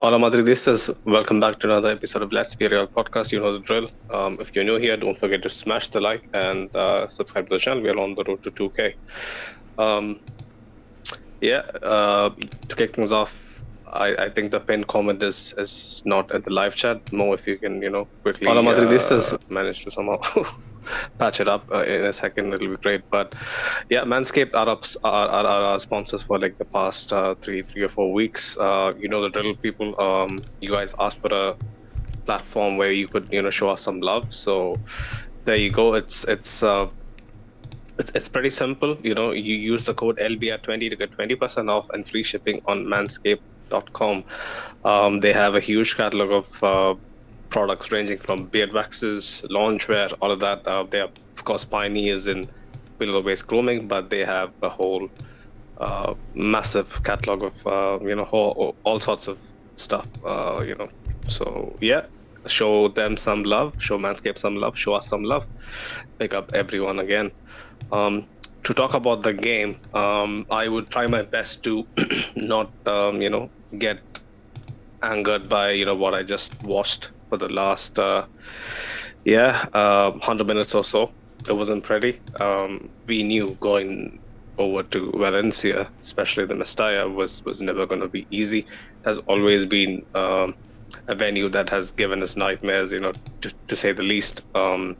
Hola Madridistas, welcome back to another episode of Let's Be Real podcast. You know the drill. If you're new here, don't forget to smash the like and subscribe to the channel. We're on the road to 2K. Um, to kick things off, I think the pinned comment is not at the live chat. Mo, if you can, quickly Hola Madridistas. manage to somehow patch it up in a second, it'll be great. But yeah, Manscaped are our sponsors for like the past three or 4 weeks. You know the drill, people. You guys asked for a platform where you could show us some love. So there you go. It's pretty simple. You use the code LBR20 to get 20% off and free shipping on manscaped.com. They have a huge catalog of products ranging from beard waxes, loungewear, all of that. They are, of course, pioneers in below the waist grooming, but they have a whole massive catalog of all sorts of stuff. So yeah, show them some love, show Manscaped some love, show us some love. Pick up everyone again. To talk about the game, I would try my best to not get angered by what I just watched for the last 100 minutes or so. It wasn't pretty. We knew going over to Valencia, especially the Mestalla, was never going to be easy. It has always been a venue that has given us nightmares, to say the least. One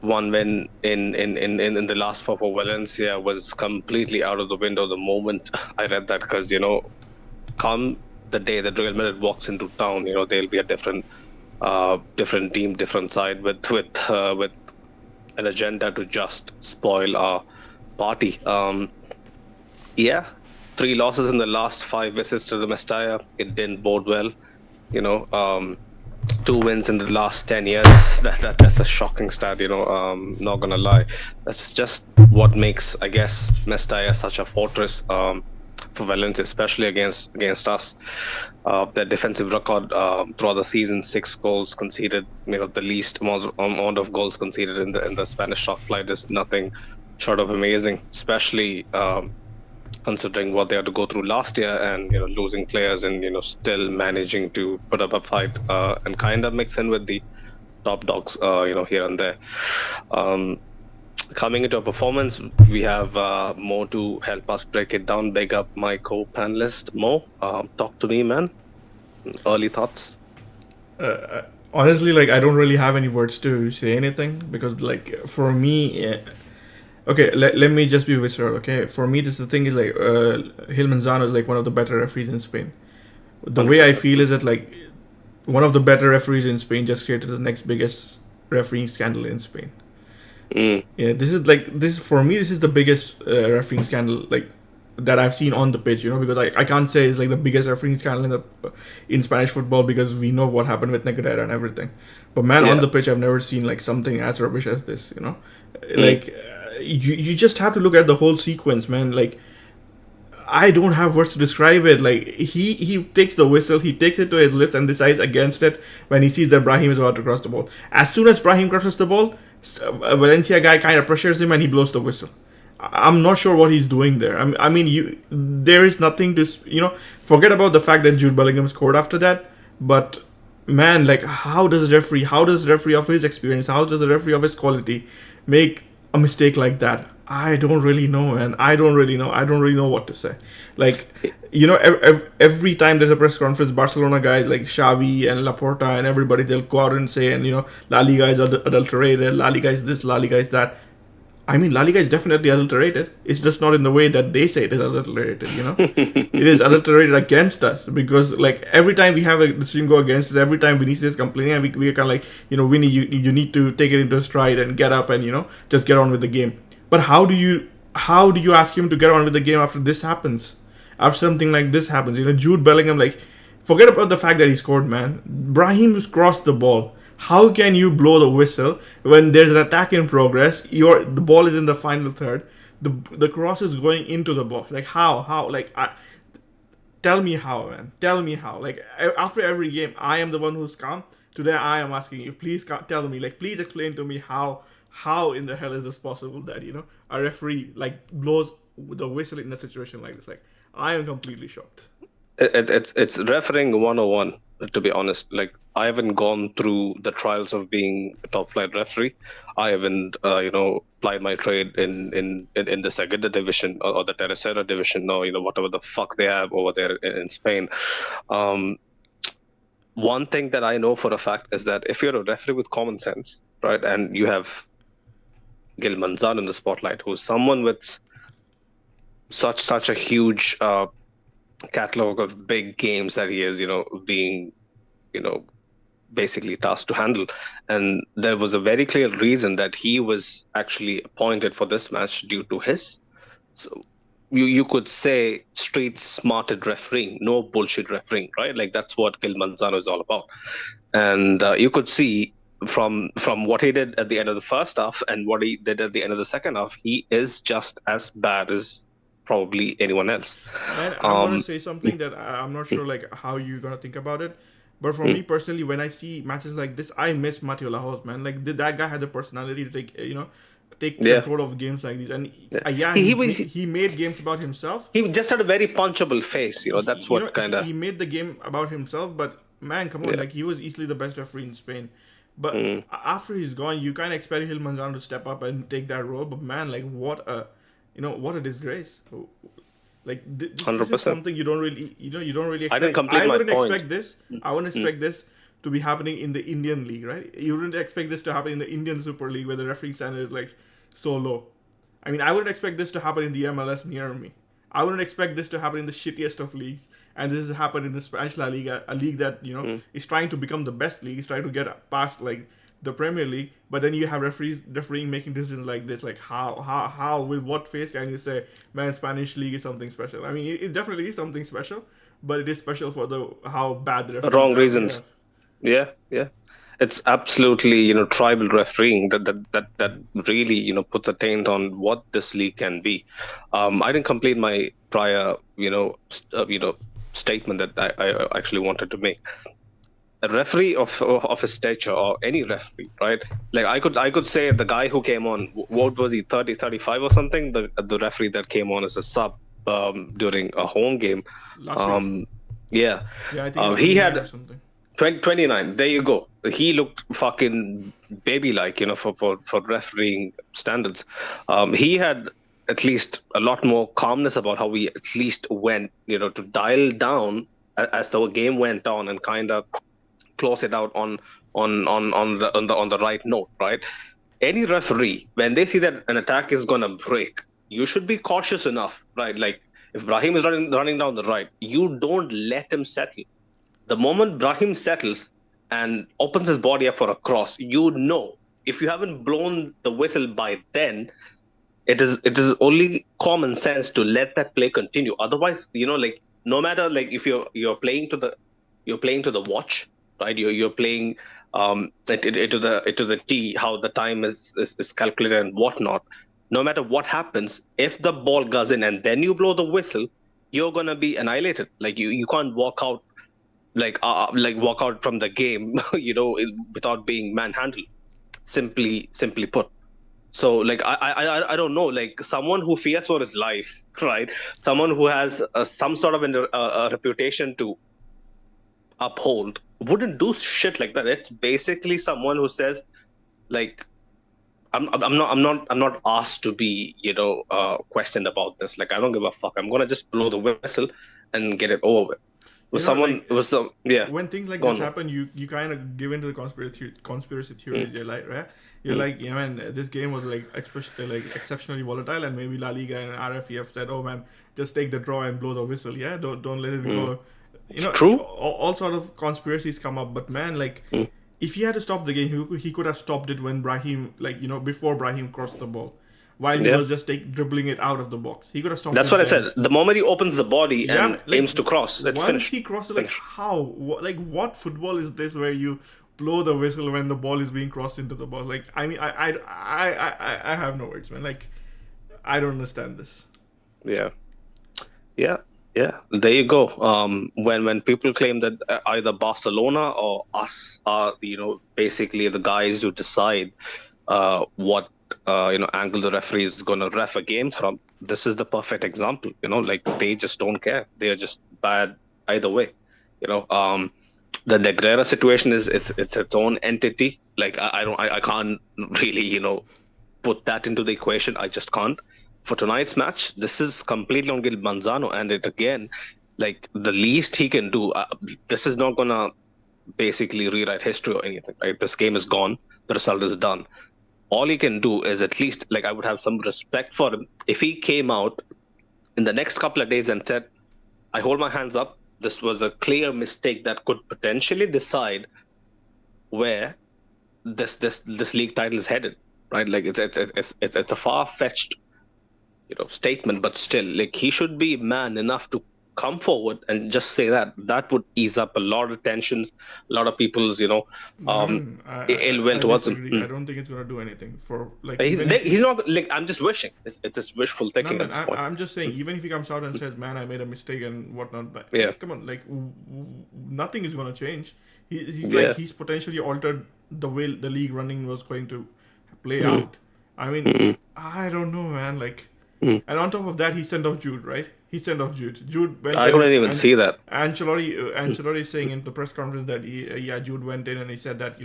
win in the last four for Valencia was completely out of the window the moment I read that, because come the day that Real Madrid walks into town, there'll be a different team, different side with an agenda to just spoil our party. Yeah, 3 losses in the last 5 visits to the Mestalla. It didn't bode well. 2 wins in the last 10 years. That's a shocking stat. Not gonna lie. That's just what makes, I guess, Mestalla such a fortress. For Valencia, especially against us. Their defensive record throughout the season: 6 goals conceded. The least amount of goals conceded in the Spanish top flight is nothing short of amazing. Especially considering what they had to go through last year, and losing players, and still managing to put up a fight and kind of mix in with the top dogs, here and there. Coming into a performance, we have Mo to help us break it down. Big up my co-panelist, Mo. Talk to me, man. Early thoughts. Honestly, like I don't really have any words to say anything because, like, for me, okay, let me just be visceral. Okay, for me, this the thing is like Gil Manzano is like one of the better referees in Spain. The way I 100%. feel is that like one of the better referees in Spain just created the next biggest refereeing scandal in Spain. Yeah, this for me. This is the biggest refereeing scandal like that I've seen on the pitch. Because I can't say it's like the biggest refereeing scandal in Spanish football because we know what happened with Negreira and everything. But man, on Yeah. the pitch, I've never seen like something as rubbish as this. Like you just have to look at the whole sequence, man. Like I don't have words to describe it. Like he takes the whistle, he takes it to his lips and decides against it when he sees that Brahim is about to cross the ball. As soon as Brahim crosses the ball, a Valencia guy kind of pressures him and he blows the whistle. I'm not sure what he's doing there. I mean, there is nothing to forget about the fact that Jude Bellingham scored after that. But man, like how does the referee of his experience, how does the referee of his quality make a mistake like that? I don't really know, man. I don't really know what to say. Like, every time there's a press conference, Barcelona guys like Xavi and Laporta and everybody, they'll go out and say, and La Liga is adulterated, La Liga is this, La Liga is that. I mean, La Liga is definitely adulterated. It's just not in the way that they say it is adulterated, It is adulterated against us because, like, every time we have a decision go against us, every time Vinicius is complaining, and we are kind of like, Vinny, you need to take it into stride and get up and, just get on with the game. But how do you ask him to get on with the game after this happens? After something like this happens, Jude Bellingham, like, forget about the fact that he scored, man. Brahim crossed the ball. How can you blow the whistle when there's an attack in progress? The ball is in the final third. The cross is going into the box. Like how? Like tell me how, man. Tell me how. Like after every game, I am the one who's calm. Today, I am asking you. Please tell me. Like please explain to me how in the hell is this possible that a referee like blows the whistle in a situation like this? Like I am completely shocked. It's refereeing 101, to be honest. Like, I haven't gone through the trials of being a top flight referee. I haven't plied my trade in the Segunda division, or the Tercera division, or whatever the fuck they have over there in Spain. Um, One thing that I know for a fact is that if you're a referee with common sense, right, and you have Gil Manzan in the spotlight, who's someone with such a huge catalog of big games that he is, being, you know, basically tasked to handle. And there was a very clear reason that he was actually appointed for this match due to his, so you could say, street smarted refereeing, no bullshit refereeing, right? Like, that's what Gil Manzano is all about. And you could see from what he did at the end of the first half and what he did at the end of the second half, he is just as bad as probably anyone else. Man, I want to Um, say something that I'm not sure like how you're gonna think about it, but for me personally, when I see matches like this, I miss Mateo Lahoz, man. Like that guy had the personality to take yeah, control of games like these, and yeah. yeah, He was he made games about himself. he just had a very punchable face. That's what kind of. He made the game about himself, but man, come on, Yeah. like he was easily the best referee in Spain. But Mm, after he's gone, you kind of expect Gil Manzano to step up and take that role. But man, like what a disgrace. Like this is 100%. something you don't really I didn't expect. complete I my wouldn't point. expect this. I wouldn't expect this to be happening in the Indian league, right? You wouldn't expect this to happen in the Indian Super League where the refereeing standard is like so low. I mean, I wouldn't expect this to happen in the MLS near me. I wouldn't expect this to happen in the shittiest of leagues, and this has happened in the Spanish La Liga, a league that is trying to become the best league, is trying to get past like the Premier League. But then you have refereeing making decisions like this. Like how with what face can you say, man, Spanish league is something special? I mean, it definitely is something special, but it is special for the how bad the referees Wrong are. reasons. Yeah. Yeah, yeah. It's absolutely, tribal refereeing that really, puts a taint on what this league can be. I didn't complete my prior, statement that I actually wanted to make. A referee of his stature, or any referee, right? Like, I could say the guy who came on, what was he, 30, 35 or something? The referee that came on as a sub during a home game. Last week. Um, yeah. Yeah, I think it's He 29 or had something. 29. There you go. He looked fucking baby-like, for refereeing standards. He had at least a lot more calmness about how he at least went, to dial down as the game went on, and kind of close it out on the right note, right? Any referee, when they see that an attack is gonna break, you should be cautious enough, right? Like, if Brahim is running down the right, you don't let him settle. The moment Brahim settles and opens his body up for a cross, if you haven't blown the whistle by then, it is only common sense to let that play continue. Otherwise, like, no matter, like, if you're playing to the watch, right? You're playing to the T, how the time is calculated and whatnot. No matter what happens, if the ball goes in and then you blow the whistle, you're gonna be annihilated. Like, you can't walk out, like walk out from the game, without being manhandled. Simply put. So, like, I don't know, like, someone who fears for his life, right? Someone who has some sort of a reputation to uphold wouldn't do shit like that. It's basically someone who says, like, I'm not asked to be, questioned about this. Like, I don't give a fuck. I'm gonna just blow the whistle and get it over with. You know, like It was some, yeah. when things like Go this on. happen, you kind of give into the conspiracy theories. Mm, You're like, right? You're mm, like, yeah, man, this game was like exceptionally volatile, and maybe La Liga and RFEF said, oh man, just take the draw and blow the whistle. Yeah, don't let it mm. go. True. All sort of conspiracies come up, but man, like, Mm. if he had to stop the game, he could have stopped it when Brahim, like, before Brahim crossed the ball, while he Yeah. was just dribbling it out of the box. He could have stopped That's it what I then. said. The moment he opens the body Yeah, and like aims to cross, it's once finished. he crosses, It's like finished. how, what football is this where you blow the whistle when the ball is being crossed into the box? Like, I mean, I have no words, man. Like, I don't understand this. Yeah. Yeah. Yeah. There you go. When people claim that either Barcelona or us are, basically the guys who decide what angle the referee is going to ref a game from, this is the perfect example. Like, they just don't care. They are just bad either way. You know, the Negrera situation is it's its own entity. Like I can't really put that into the equation. I just can't. For tonight's match, this is completely on Gil Manzano, and it again, like the least he can do. This is not gonna basically rewrite history or anything, right? This game is gone. The result is done. All he can do is at least, like, I would have some respect for him if he came out in the next couple of days and said, I hold my hands up. This was a clear mistake that could potentially decide where this league title is headed, right? Like it's a far fetched statement, but still, like he should be man enough to come forward and just say that. That would ease up a lot of tensions, a lot of people's um ill will I towards him. disagree. I don't think it's gonna do anything for like He's, even if he's not like, I'm just wishing. It's just wishful no thinking at man. this point. I'm just saying even if he comes out and says, "Man, I made a mistake" and whatnot, but Yeah, come on, like nothing is gonna change. He's yeah. like he's potentially altered the way the league running was going to play out. I mean, Mm, I don't know, man. Like, mm. and on top of that, he sent off Jude, right? He sent off Jude. Jude went I in, couldn't even and see that. Ancelotti is saying in the press conference that yeah, Jude went in and he said that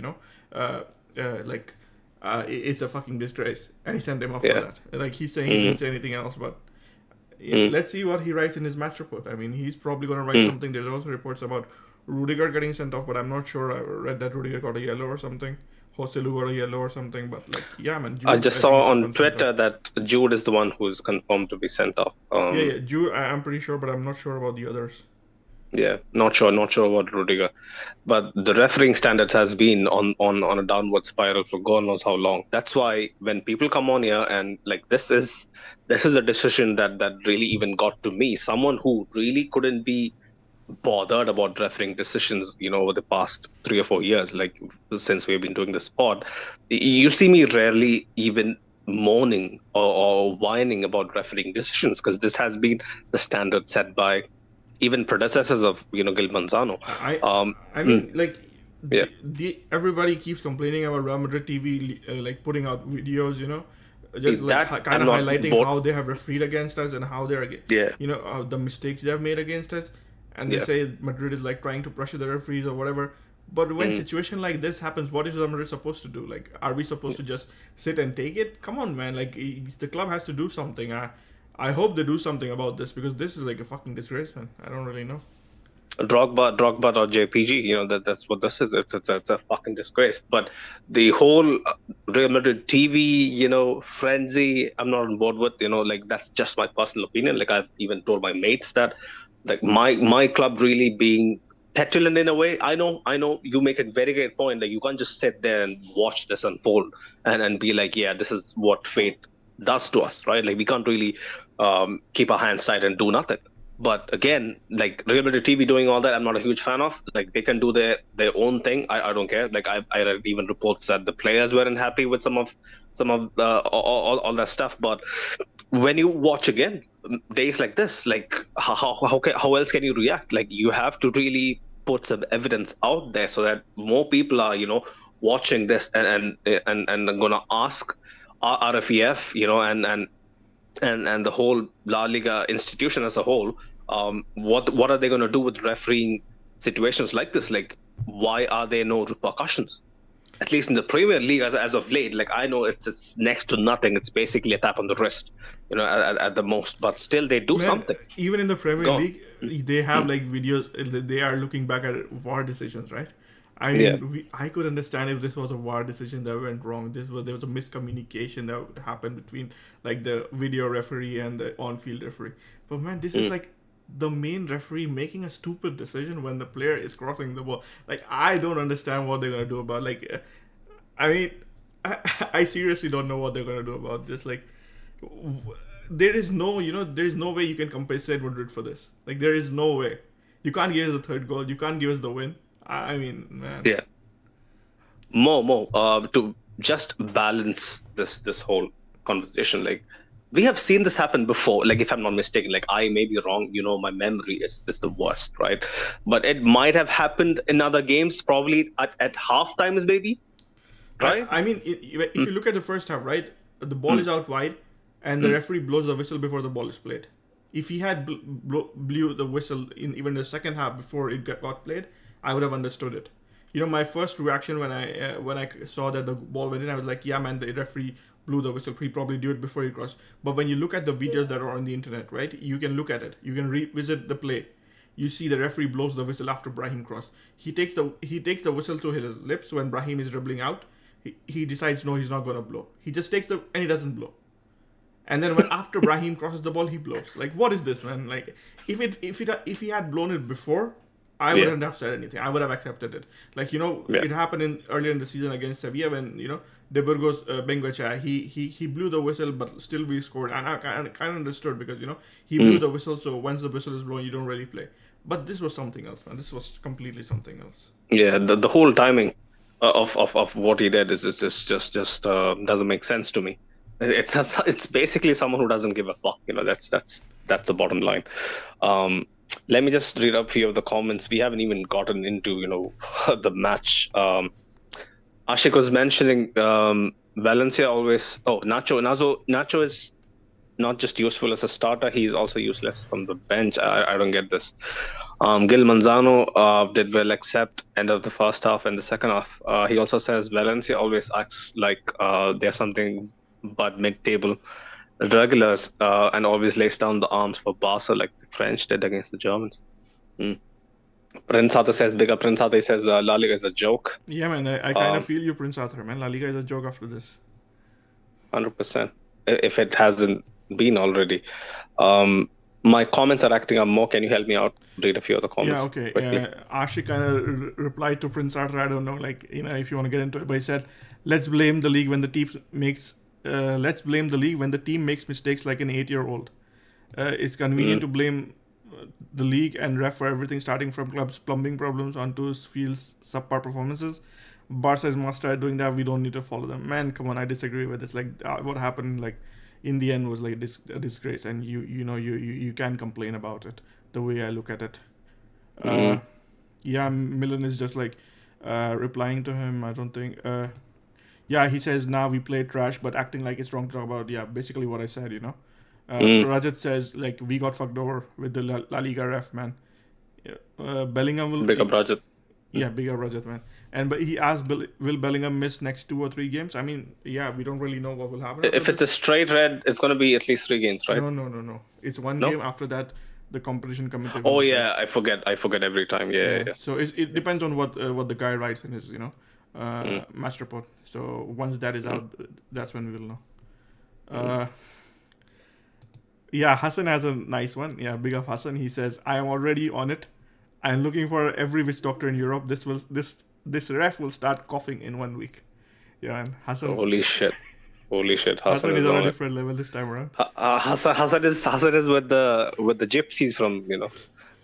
like it's a fucking disgrace, and he sent him off for Yeah. that. Like he's saying he didn't say anything else, but yeah, let's see what he writes in his match report. I mean, he's probably going to write something. There's also reports about Rudiger getting sent off, but I'm not sure. I read that Rudiger got a yellow or something. Joselu got a yellow or something, but like, yeah, man. Jude, I just think, saw is on one sent Twitter off. that Jude is the one who's confirmed to be sent off. Yeah, Jude. I'm pretty sure, but I'm not sure about the others. Yeah, not sure about Rudiger, but the refereeing standards has been on a downward spiral for God knows how long. That's why when people come on here and like this is a decision that really even got to me, someone who really couldn't be bothered about refereeing decisions, over the past 3 or 4 years, like since we've been doing this pod. You see me rarely even moaning or whining about refereeing decisions because this has been the standard set by even predecessors of Gil Manzano. I Um, I mean, like yeah, everybody keeps complaining about Real Madrid TV, like putting out videos, just like that kind I'm of not highlighting bored. how they have refereed against us and how they're, Yeah, the mistakes they have made against us, and they yeah. say Madrid is like trying to pressure the referees or whatever. But when Mm. situation like this happens, what is Real Madrid supposed to do? Like, are we supposed to just sit and take it? Come on, man! Like, the club has to do something. I hope they do something about this because this is like a fucking disgrace, man. I don't really know. Drogba or JPG, that's what this is. It's a fucking disgrace. But the whole Real Madrid TV, frenzy, I'm not on board with. Like that's just my personal opinion. Like I've even told my mates that, like my club really being petulant in a way. I know you make a very great point. Like you can't just sit there and watch this unfold and be like, yeah, this is what fate does to us, right? Like we can't really keep our hands tight and do nothing. But again, like Real Madrid TV doing all that, I'm not a huge fan of. Like they can do their own thing. I don't care. Like I read even reports that the players weren't happy with some of all that stuff. But when you watch again days like this, like how else can you react? Like you have to really put some evidence out there so that more people are watching this and gonna ask RFEF, and the whole La Liga institution as a whole, what are they going to do with refereeing situations like this? Like, why are there no repercussions? At least in the Premier League, as of late, like I know it's next to nothing. It's basically a tap on the wrist, at the most. But still, they do Man, something. even in the Premier Go on. League, they have like videos. They are looking back at VAR decisions, right? I Yeah. mean, I could understand if this was a VAR decision that went wrong. There was a miscommunication that happened between like the video referee and the on-field referee. But man, this is like the main referee making a stupid decision when the player is crossing the ball. Like I don't understand what they're gonna do about. Like, I mean, I seriously don't know what they're gonna do about this. Like, there is no way you can compensate Madrid for this. Like, there is no way. You can't give us the third goal. You can't give us the win. I mean, man. Yeah. More. To just balance this whole conversation, like we have seen this happen before. Like if I'm not mistaken, like I may be wrong. My memory is the worst, right? But it might have happened in other games, probably at half times, maybe, right? I mean, if you look at the first half, right, the ball is out wide, and the referee blows the whistle before the ball is played. If he had blew the whistle in even the second half before it got played, I would have understood it. My first reaction when I saw that the ball went in, I was like, yeah, man, the referee blew the whistle. He probably did it before he crossed. But when you look at the videos that are on the internet, right, you can look at it. You can revisit the play. You see the referee blows the whistle after Brahim crossed. He takes the whistle to his lips when Brahim is dribbling out. He decides no, he's not gonna blow. He just takes and he doesn't blow. And then when after Brahim crosses the ball, he blows. Like, what is this, man? Like, if he had blown it before, I wouldn't have said anything. I would have accepted it. Like, it happened earlier in the season against Sevilla when, De Burgos Bengoechea, he blew the whistle, but still we scored. And I kind of understood because, he blew the whistle, so once the whistle is blown, you don't really play. But this was something else, man. This was completely something else. Yeah, the whole timing of what he did is just doesn't make sense to me. It's basically someone who doesn't give a fuck. That's the bottom line. Let me just read up a few of the comments. We haven't even gotten into the match. Ashik was mentioning Valencia always. Oh, Nacho is not just useful as a starter; he's also useless from the bench. I don't get this. Gil Manzano did well except end of the first half and the second half. He also says Valencia always acts like they're something but mid-table regulars and always lays down the arms for Barca like the French did against the Germans. Prince Arthur says, big up Prince Arthur, he says La Liga is a joke. Yeah, man, I kind of feel you, Prince Arthur, man. La Liga is a joke after this. 100%. If it hasn't been already. My comments are acting up more. Can you help me out? Read a few of the comments. Yeah, okay. Ashik kind of replied to Prince Arthur. I don't know, if you want to get into it, but he said, let's blame the league when the team makes mistakes like an 8-year-old. It's convenient to blame the league and ref for everything, starting from clubs' plumbing problems onto field's subpar performances. Barca is master at doing that. We don't need to follow them. Man, come on, I disagree with it. It's like what happened, in the end was a disgrace, and you can complain about it. The way I look at it, Milan is just replying to him. I don't think. He says now we play trash, but acting like it's wrong to talk about. Yeah, basically what I said. Rajat says we got fucked over with the La Liga ref, man. Bellingham will big up Rajat. Yeah, big up Rajat, man. But he asked, will Bellingham miss next 2 or 3 games? I mean, we don't really know what will happen. If it's a straight red, it's going to be at least 3 games, right? No. It's one game. After that, the competition committee. Oh yeah, I forget every time. Yeah. So it depends on what the guy writes in his match report. So once that is out, that's when we will know. Hassan has a nice one. Yeah, big up Hassan. He says, I am already on it. I am looking for every witch doctor in Europe. This ref will start coughing in 1 week. Yeah, and Hassan. Holy shit. Hassan is on a different level this time around. Hassan is with the gypsies from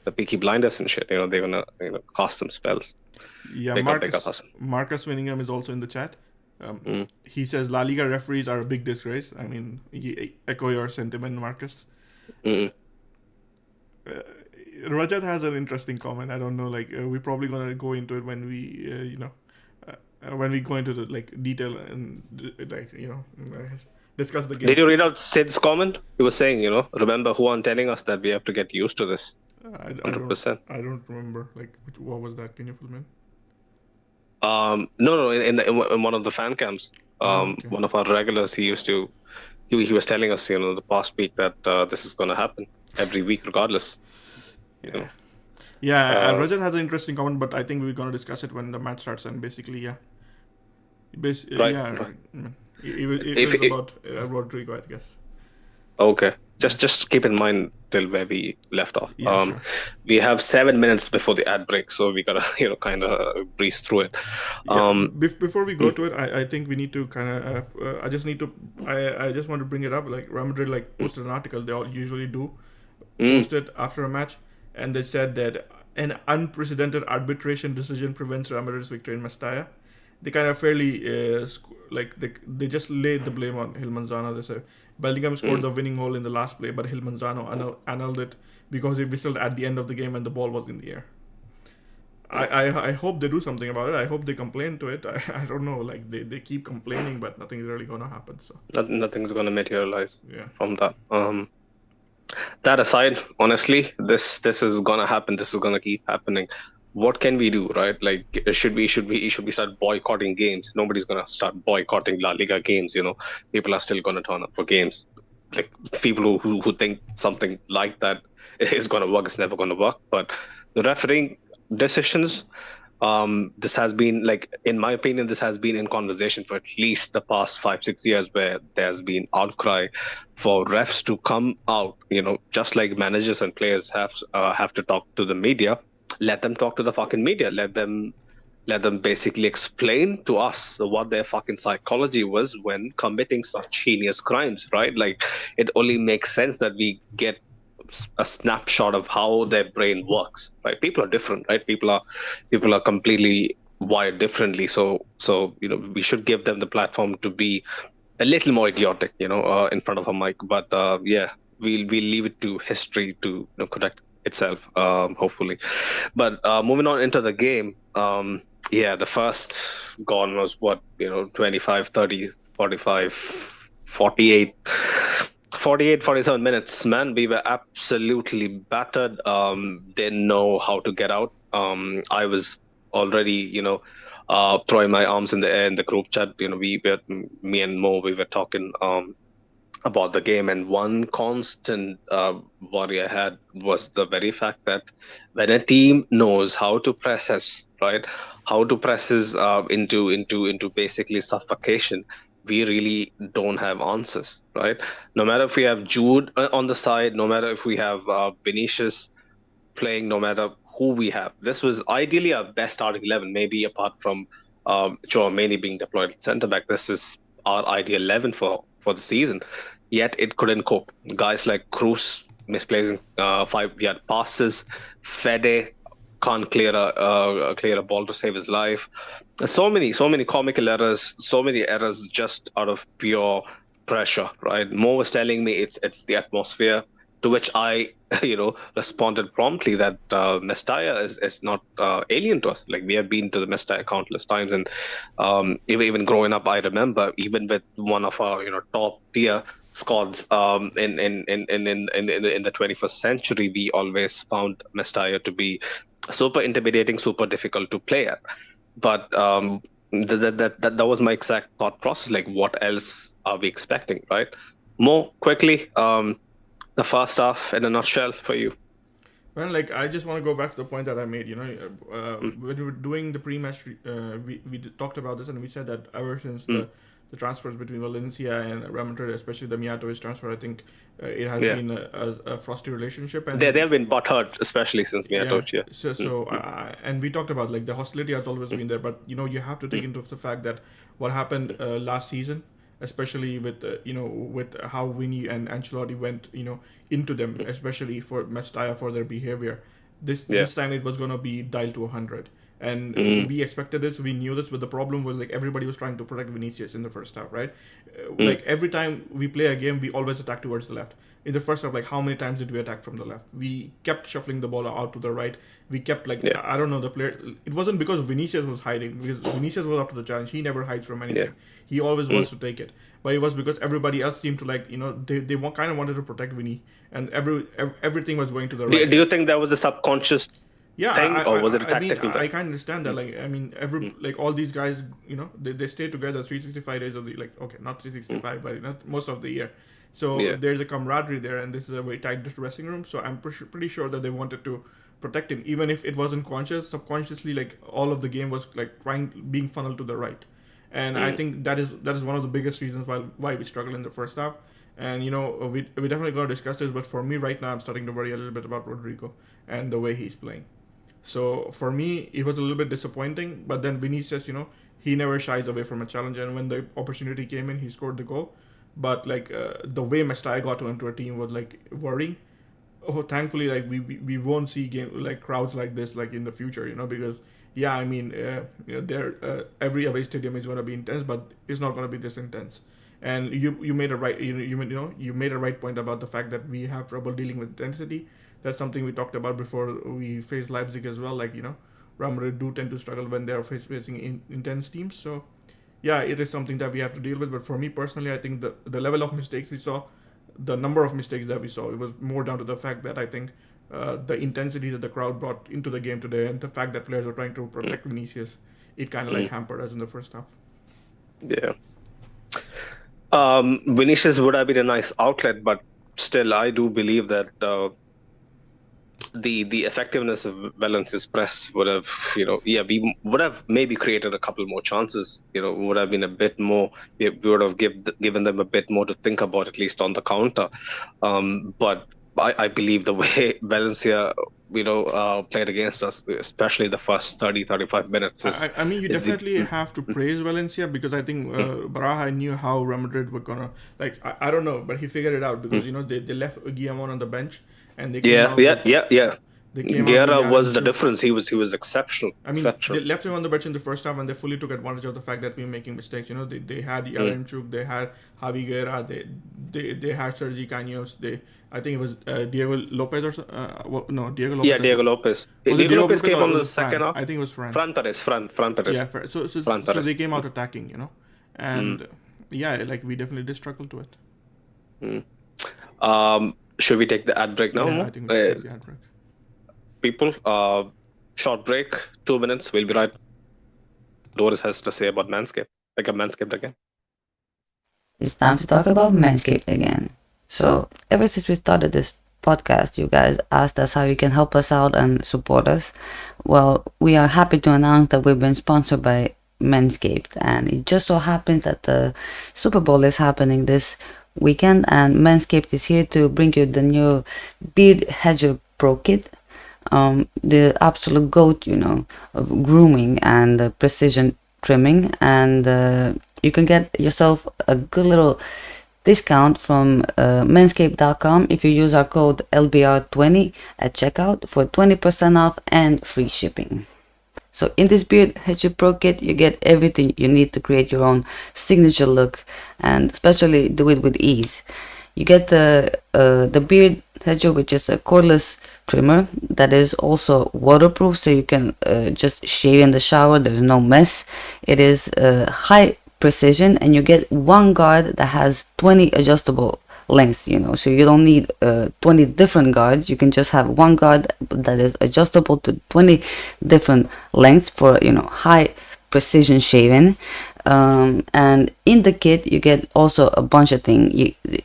the Peaky Blinders and shit. They're gonna cast some spells. Yeah, Pick up Hassan. Marcus Winningham is also in the chat. He says La Liga referees are a big disgrace. I mean, echo your sentiment, Marcus. Rajat has an interesting comment. I don't know, we're probably gonna go into it when we, when we go into the detail and discuss the game. Did you read out Sid's comment? He was saying, remember Juan telling us that we have to get used to this. 100%. I don't remember. What was that? Can you fill me in? No. In one of the fan camps, one of our regulars, he was telling us, the past week that this is gonna happen every week, regardless. Rajat has an interesting comment, but I think we're going to discuss it when the match starts. And basically, right. It was about Rodrigo, I guess. Okay, just keep in mind till where we left off. Sure. We have 7 minutes before the ad break, so we gotta kind of breeze through it. Before we go to it, I think we need to kind of. I just want to bring it up. Real Madrid posted an article. They all usually do post it after a match. And they said that an unprecedented arbitration decision prevents Real Madrid's victory in Mestalla. They kind of fairly, they just laid the blame on Gil Manzano. They said Bellingham scored the winning goal in the last play, but Gil Manzano annulled it because he whistled at the end of the game and the ball was in the air. I hope they do something about it. I hope they complain to it. I don't know. They keep complaining, but nothing's really going to happen. So nothing's going to materialize from that. That aside, honestly, this is gonna happen. This is gonna keep happening. What can we do, right? Like, should we start boycotting games? Nobody's gonna start boycotting La Liga games. People are still gonna turn up for games. Like, people who think something like that is gonna work, it's never gonna work. But the refereeing decisions, this has been, like, in my opinion, this has been in conversation for at least the past 5 6 years, where there's been outcry for refs to come out, just like managers and players have to talk to the media. Let them talk to the fucking media. Let them basically explain to us what their fucking psychology was when committing such heinous crimes, right? Like, it only makes sense that we get a snapshot of how their brain works, right? People are different, right? People are completely wired differently. So we should give them the platform to be a little more idiotic, in front of a mic. But yeah, we'll leave it to history to correct itself, hopefully. But moving on into the game, yeah, the first gone was what, 25, 30, 45, 48. 48, 47 minutes, man. We were absolutely battered. Didn't know how to get out. I was already, throwing my arms in the air in the group chat. Me and Mo, we were talking about the game, and one constant worry I had was the very fact that when a team knows how to press us, right, how to press us into basically suffocation, we really don't have answers, right? No matter if we have Jude on the side, no matter if we have Vinicius playing, no matter who we have. This was ideally our best starting 11, maybe apart from Joe Maney being deployed at centre back. This is our ideal 11 for the season. Yet it couldn't cope. Guys like Cruz misplacing five yard passes, Fede can't clear a ball to save his life. So many comical errors, so many errors just out of pure pressure. Right? Mo was telling me it's the atmosphere, to which I, responded promptly that Mestalla is not alien to us. Like, we have been to the Mestalla countless times, and even growing up, I remember even with one of our top tier squads in the 21st century, we always found Mestalla to be super intimidating, super difficult to play at. But that was my exact thought process. Like, what else are we expecting, right? More quickly, the first half in a nutshell for you. Well, like I just want to go back to the point that I made. Mm, When we were doing the pre-match, talked about this and we said that ever since mm, the transfers between Valencia and Real Madrid, especially the Mijatovic transfer, I think it has yeah, been a frosty relationship. they And have been butthurt, especially since yeah, Mijatovic. Yeah. so Mm, so mm, and we talked about like the hostility has always mm, been there, but you have to take mm, into the fact that what happened mm, last season, especially with with how Winnie and Ancelotti went into them, mm. especially for Mestalla for their behavior. This Yeah. this time it was gonna be dialed to 100, and Mm, we expected this, we knew this, but the problem was like everybody was trying to protect Vinicius in the first half, right? mm, Like every time we play a game, we always attack towards the left. In the first half, like how many times did we attack from the left? We kept shuffling the ball out to the right. We kept like yeah. I don't know the player. It wasn't because Vinicius was hiding, because Vinicius was up to the challenge. He never hides from Yeah. anything. He always Mm. wants to take it. But it was because everybody else seemed to like they kind of wanted to protect Vinny, and everything was going to the Do, right. do you think that was a subconscious Yeah, thing, or was it a I mean, tactical thing? I can understand that. Mm, Like, I mean, mm, like all these guys, they stay together 365 days of the like. Okay, not mm. 365, but not most of the year. So Yeah. there's a camaraderie there, and this is a very tight dressing room. So I'm pretty sure that they wanted to protect him, even if it wasn't conscious. Subconsciously, like all of the game was like being funneled to the right, and I Mm. think that is one of the biggest reasons why we struggle in the first half. And we definitely gonna discuss this, but for me right now, I'm starting to worry a little bit about Rodrigo and the way he's playing. So for me, it was a little bit disappointing. But then Vinicius, he never shies away from a challenge, and when the opportunity came in, he scored the goal. But like the way Mestalla got into a team was like worrying. Oh, thankfully, like we won't see game like crowds like this like in the future, because yeah, I mean, there every away stadium is going to be intense, but it's not going to be this intense. And you made a right you made a right point about the fact that we have trouble dealing with intensity. That's something we talked about before we faced Leipzig as well. Like Real Madrid do tend to struggle when they are facing intense teams. So yeah, it is something that we have to deal with. But for me personally, I think the level of mistakes we saw the number of mistakes that we saw. It was more down to the fact that I think the intensity that the crowd brought into the game today, and the fact that players were trying to protect Vinicius, it kind of like hampered us in the first half. Yeah. Vinicius would have been a nice outlet, but still, I do believe that the effectiveness of Valencia's press would have, we would have maybe created a couple more chances. Would have been a bit more. We would have given them a bit more to think about, at least on the counter. But I believe the way Valencia, played against us, especially the first 30, 35 minutes. I mean, you definitely have to praise Valencia, because I think Baraja knew how Real Madrid were gonna, like, I don't know, but he figured it out, because they left Guillamon on the bench, and they came out. Yeah. They came Guerra out was the difference. He was exceptional. I mean, they left him on the bench in the first half, and they fully took advantage of the fact that we were making mistakes. They had Yaremchuk, they had Javi Guerra, they had Sergi Caños, I think it was Diego Lopez Diego Lopez. Yeah, Diego Lopez. Diego Lopez came on the second half. I think it was Fran. Fran Perez. Yeah, so they came out attacking, and yeah, like we definitely did struggle to it. Should we take the ad break now? Yeah, I think we should take the ad break. People, short break, 2 minutes. We'll be right. Doris has to say about Manscaped. Like a Manscaped again. It's time to talk about Manscaped again. So, ever since we started this podcast, you guys asked us how you can help us out and support us. Well, we are happy to announce that we've been sponsored by Manscaped, and it just so happens that the Super Bowl is happening this weekend, and Manscaped is here to bring you the new Beard Hedger Pro Kit. The absolute goat, of grooming and precision trimming, and you can get yourself a good little discount from manscaped.com if you use our code LBR20 at checkout for 20% off and free shipping. So in this Beard Hedger Pro Kit, you get everything you need to create your own signature look, and especially do it with ease. You get the Beard Hedger, which is a cordless trimmer that is also waterproof, so you can just shave in the shower. There's no mess. It is high precision, and you get one guard that has 20 adjustable lengths, so you don't need 20 different guards. You can just have one guard that is adjustable to 20 different lengths for high precision shaving. And in the kit you get also a bunch of things.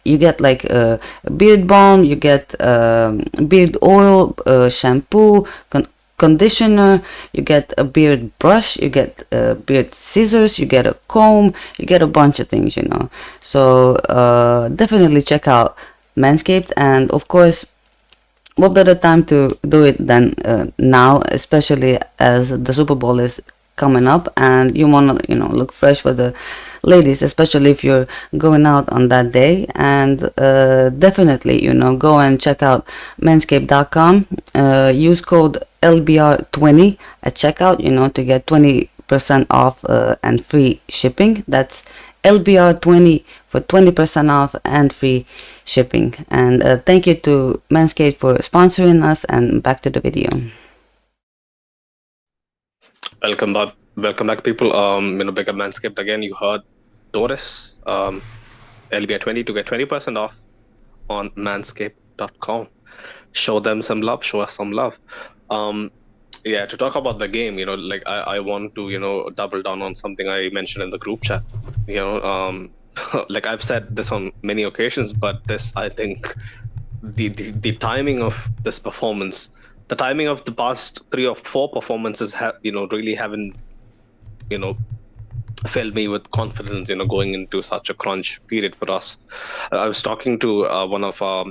You get like a beard balm, you get beard oil, shampoo, conditioner, you get a beard brush, you get beard scissors, you get a comb, you get a bunch of things, so definitely check out Manscaped. And of course, what better time to do it than now, especially as the Super Bowl is coming up, and you want to look fresh for the ladies, especially if you're going out on that day. And definitely go and check out manscaped.com, use code LBR20 at checkout to get 20% off and free shipping. That's LBR20 for 20% off and free shipping. And thank you to Manscaped for sponsoring us, and back to the video. Welcome back, people. Big up Manscaped again. You heard Doris. LBR20 to get 20% off on manscaped.com. Show them some love. Show us some love. To talk about the game, I want to, double down on something I mentioned in the group chat. Like I've said this on many occasions, but this, I think, the timing of this performance, the timing of the past 3 or 4 performances really haven't, filled me with confidence, going into such a crunch period for us. I was talking to one of our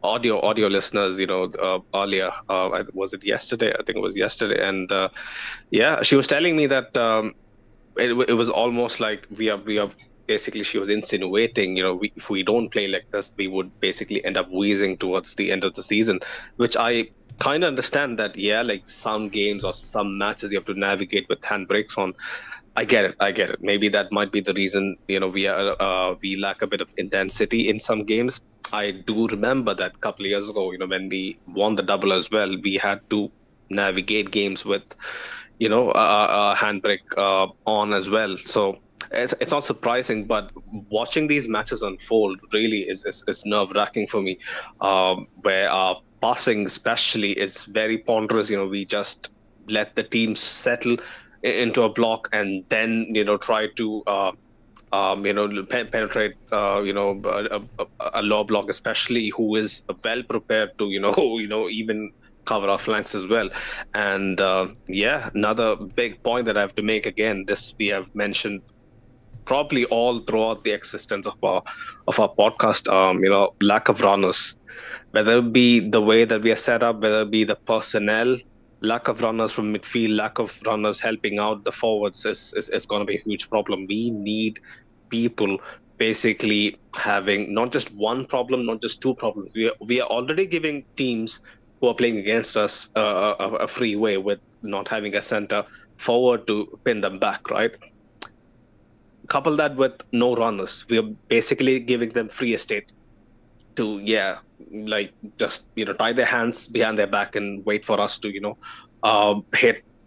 audio listeners, earlier. Was it yesterday? I think it was yesterday. And she was telling me that it was almost like we are basically, she was insinuating, if we don't play like this, we would basically end up wheezing towards the end of the season, which I kind of understand that, like some games or some matches you have to navigate with handbrakes on. I get it. Maybe that might be the reason, we lack a bit of intensity in some games. I do remember that a couple of years ago, when we won the double as well, we had to navigate games with, a handbrake on as well. So it's not surprising, but watching these matches unfold really is nerve-wracking for me. Where passing, especially, is very ponderous. We just let the teams settle into a block and then try to penetrate a low block, especially who is well prepared to even cover our flanks as well. And yeah, another big point that I have to make, again, this we have mentioned probably all throughout the existence of our podcast. Lack of runners, whether it be the way that we are set up, whether it be the personnel, lack of runners from midfield, lack of runners helping out the forwards is going to be a huge problem. We need people basically having not just one problem, not just two problems. We are already giving teams who are playing against us a free way with not having a center forward to pin them back, right? Couple that with no runners, we are basically giving them free estate to, yeah, like just tie their hands behind their back and wait for us to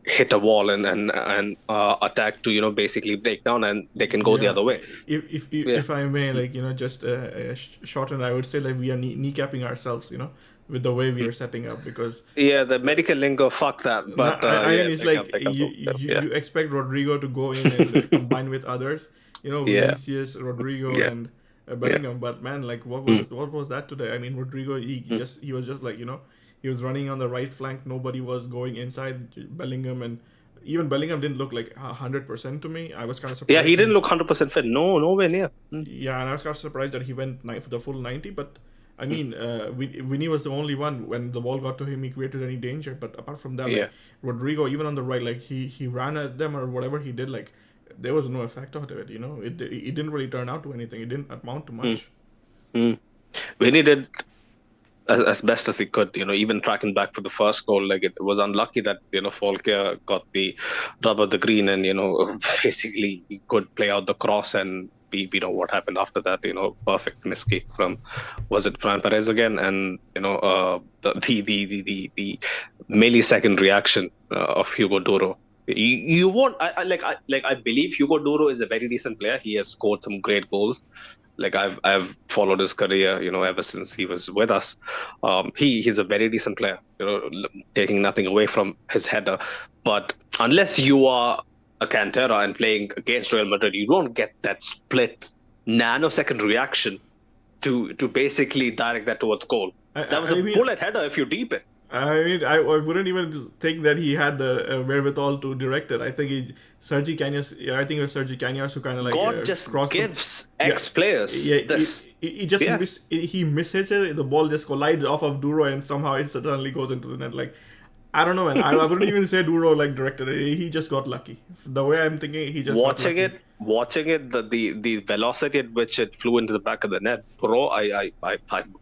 hit a wall and attack to basically break down, and they can go the other way. If I may, like just shorten, I would say like we are kneecapping ourselves, with the way we are setting up, because the medical lingo, fuck that. But it's like you expect Rodrigo to go in and combine with others, Vinicius, Rodrigo, and Bellingham. But man, like what was that today? I mean, Rodrigo, he was just like he was running on the right flank. Nobody was going inside. Bellingham, and even Bellingham didn't look like 100% to me. I was kind of surprised. Yeah, he didn't look 100% fit. No, nowhere near. Yeah, and I was kind of surprised that he went for the full 90. But I mean, Vinny was the only one when the ball got to him. He created any danger. But apart from that, like, Rodrigo, even on the right, like he ran at them or whatever he did, like there was no effect of it. It didn't really turn out to anything. It didn't amount to much. Vinny did as best as he could, even tracking back for the first goal. Like, it was unlucky that Folker got the rub of the green, and basically he could play out the cross, and we know what happened after that. Perfect miskick from, was it Fran Perez again? And the millisecond reaction of Hugo Duro. You won't. I believe Hugo Duro is a very decent player. He has scored some great goals. Like, I've followed his career, ever since he was with us. He's a very decent player, taking nothing away from his header. But unless you are a Cantera and playing against Real Madrid, you don't get that split nanosecond reaction to basically direct that towards goal. That was a bullet header if you deep it. I mean, I wouldn't even think that he had the wherewithal to direct it. I think Sergi Cañas. I think it was Sergi Cañas who kind of like God just gives ex-players this. He just misses it. The ball just collides off of Duro, and somehow it suddenly goes into the net. Like, I don't know, man. I wouldn't even say Duro like directed it. He just got lucky. The way I'm thinking, he just watching it, the velocity at which it flew into the back of the net, bro. I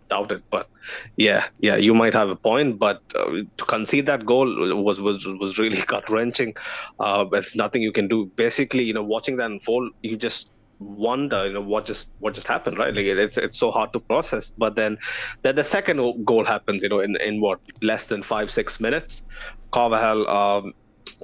doubt it, but yeah, you might have a point. But to concede that goal was really gut wrenching. There's nothing you can do. Basically, watching that unfold, you just wonder, what just happened, right? Like, it's so hard to process. But then the second goal happens, in what, less than 5-6 minutes. Carvajal,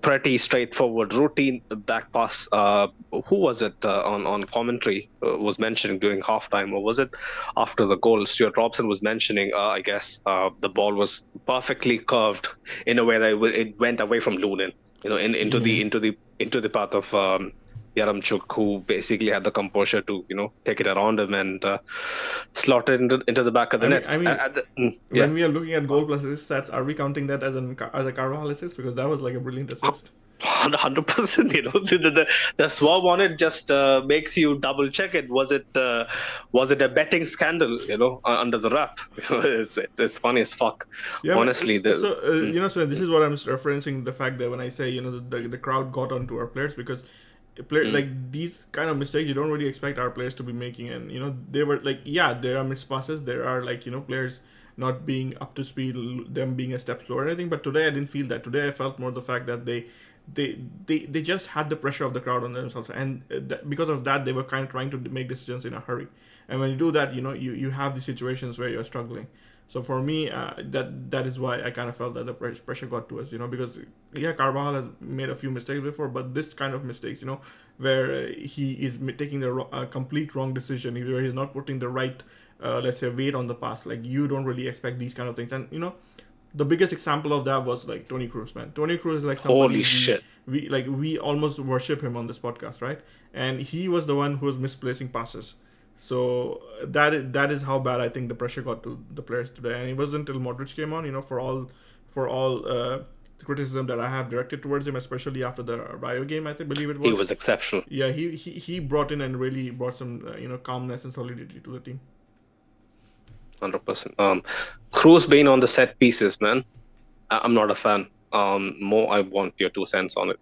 pretty straightforward routine back pass. Who was it on commentary was mentioning during halftime, or was it after the goal? Stuart Robson was mentioning, I guess, the ball was perfectly curved in a way that it went away from Lunin, into the path of Yaramchuk, who basically had the composure to take it around him and slot it into the back of the net. When we are looking at goal plus assist stats, are we counting that as a Carvajal assist? Because that was like a brilliant assist. 100%. The swab on it just makes you double check it. Was it a betting scandal? Under the wrap. It's funny as fuck. Yeah, honestly. So this is what I'm referencing, the fact that when I say the crowd got onto our players, because like these kind of mistakes you don't really expect our players to be making, and they were like, there are missed passes, there are like players not being up to speed, them being a step slower or anything. But today I didn't feel that. Today I felt more the fact that they they just had the pressure of the crowd on themselves, and because of that, they were kind of trying to make decisions in a hurry. And when you do that, you have these situations where you're struggling. So for me, that is why I kind of felt that the pressure got to us, because Carvajal has made a few mistakes before, but this kind of mistakes, where he is taking the complete wrong decision, where he's not putting the right, let's say, weight on the pass. Like, you don't really expect these kind of things, and the biggest example of that was like Tony Cruz, man. Tony Cruz is like somebody Holy shit. we almost worship him on this podcast, right? And he was the one who was misplacing passes. So that is how bad I think the pressure got to the players today. And it wasn't until Modric came on, for all the criticism that I have directed towards him, especially after the Rio game, I believe it was. He was exceptional. Yeah, he brought in and really brought some calmness and solidity to the team. 100%. Cruz being on the set pieces, man. I'm not a fan. Mo, I want your 2 cents on it.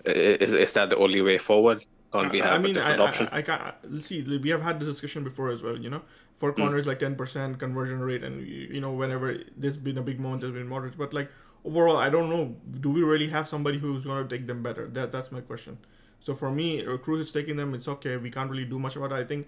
Is that the only way forward? Can't we have a different option? I can't see. We have had this discussion before as well. For corners, like 10% conversion rate, and whenever there's been a big moment, there's been Modric. But like overall, I don't know. Do we really have somebody who's going to take them better? That's my question. So for me, Cruz is taking them. It's okay. We can't really do much about it. I think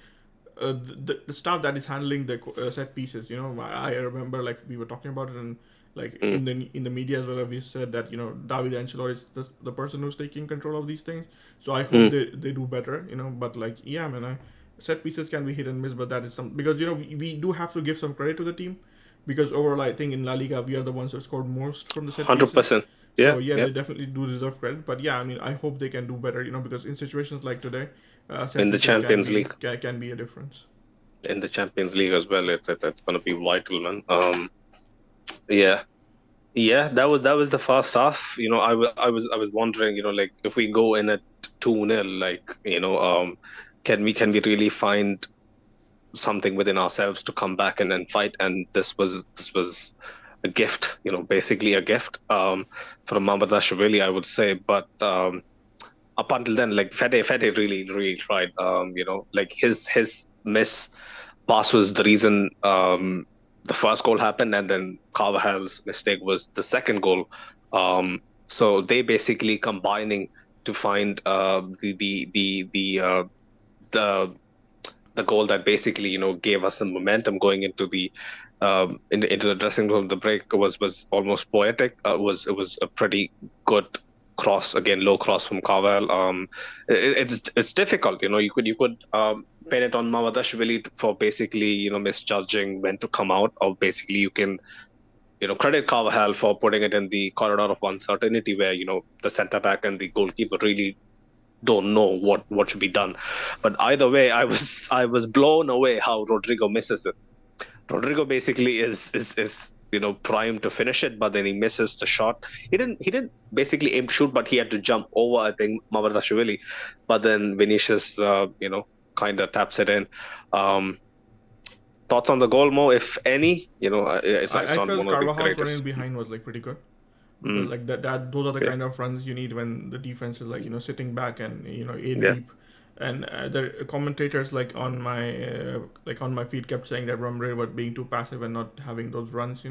the staff that is handling the set pieces, I remember like we were talking about it, and like in the media as well, we said that David Ancelotti is the person who's taking control of these things. So I hope they do better, but like man, set pieces can be hit and miss, but that is because we do have to give some credit to the team, because overall I think in La Liga we are the ones who scored most from the set pieces. 100%. Yeah, so they definitely do deserve credit, but I hope they can do better, because in situations like today, in the Champions League can be a difference. In the Champions League as well, it's going to be vital, man. Yeah, that was the first half. I was wondering, like if we go in at 2-0, like can we really find something within ourselves to come back and then fight? And this was a gift, basically a gift from Mamardashvili, I would say. But up until then, like Fede really tried. Like his miss pass was the reason the first goal happened, and then Carvajal's mistake was the second goal. So they basically combining to find the goal that basically gave us some momentum going into the into the dressing room. The break was almost poetic. It was a pretty good cross, again low cross from Carvajal. It's difficult, you could pin it on Mamardashvili for basically misjudging when to come out, or basically you can credit Carvajal for putting it in the corridor of uncertainty, where the centre back and the goalkeeper really don't know what should be done. But either way, I was blown away how Rodrigo misses it. Rodrigo basically is primed to finish it, but then he misses the shot. He didn't basically aim to shoot, but he had to jump over, I think, Mamardashvili. But then Vinicius kind of taps it in. Thoughts on the goal, Mo, if any? I felt Carvajal's running behind was like pretty good. Like that those are the kind of runs you need when the defense is like sitting back and in deep. And the commentators on my feed kept saying that Ramre was being too passive and not having those runs,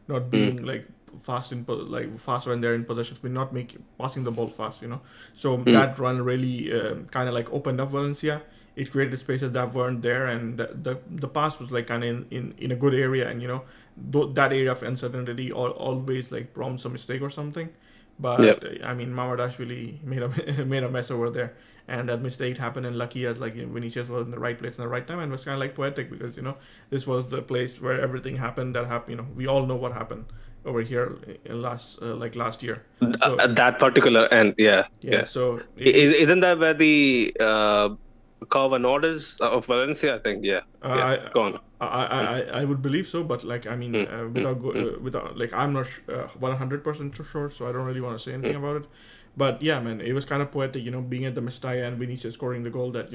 not being like fast when they're in possession, but not passing the ball fast, So that run really kind of like opened up Valencia. It created spaces that weren't there, and the pass was like kind of in a good area, and that area of uncertainty always like prompts a mistake or something. But Mamardashvili made a mess over there, and that mistake happened. And lucky as like Vinicius was in the right place in the right time, and it was kind of like poetic, because this was the place where everything happened that happened. We all know what happened over here in last year. So, at that particular end, yeah. So isn't that where the Carva Nordis of Valencia, I think, go on. I would believe so, but without like I'm not 100% sure, so I don't really want to say anything about it. But yeah, man, it was kind of poetic, being at the Mestalla and Vinicius scoring the goal that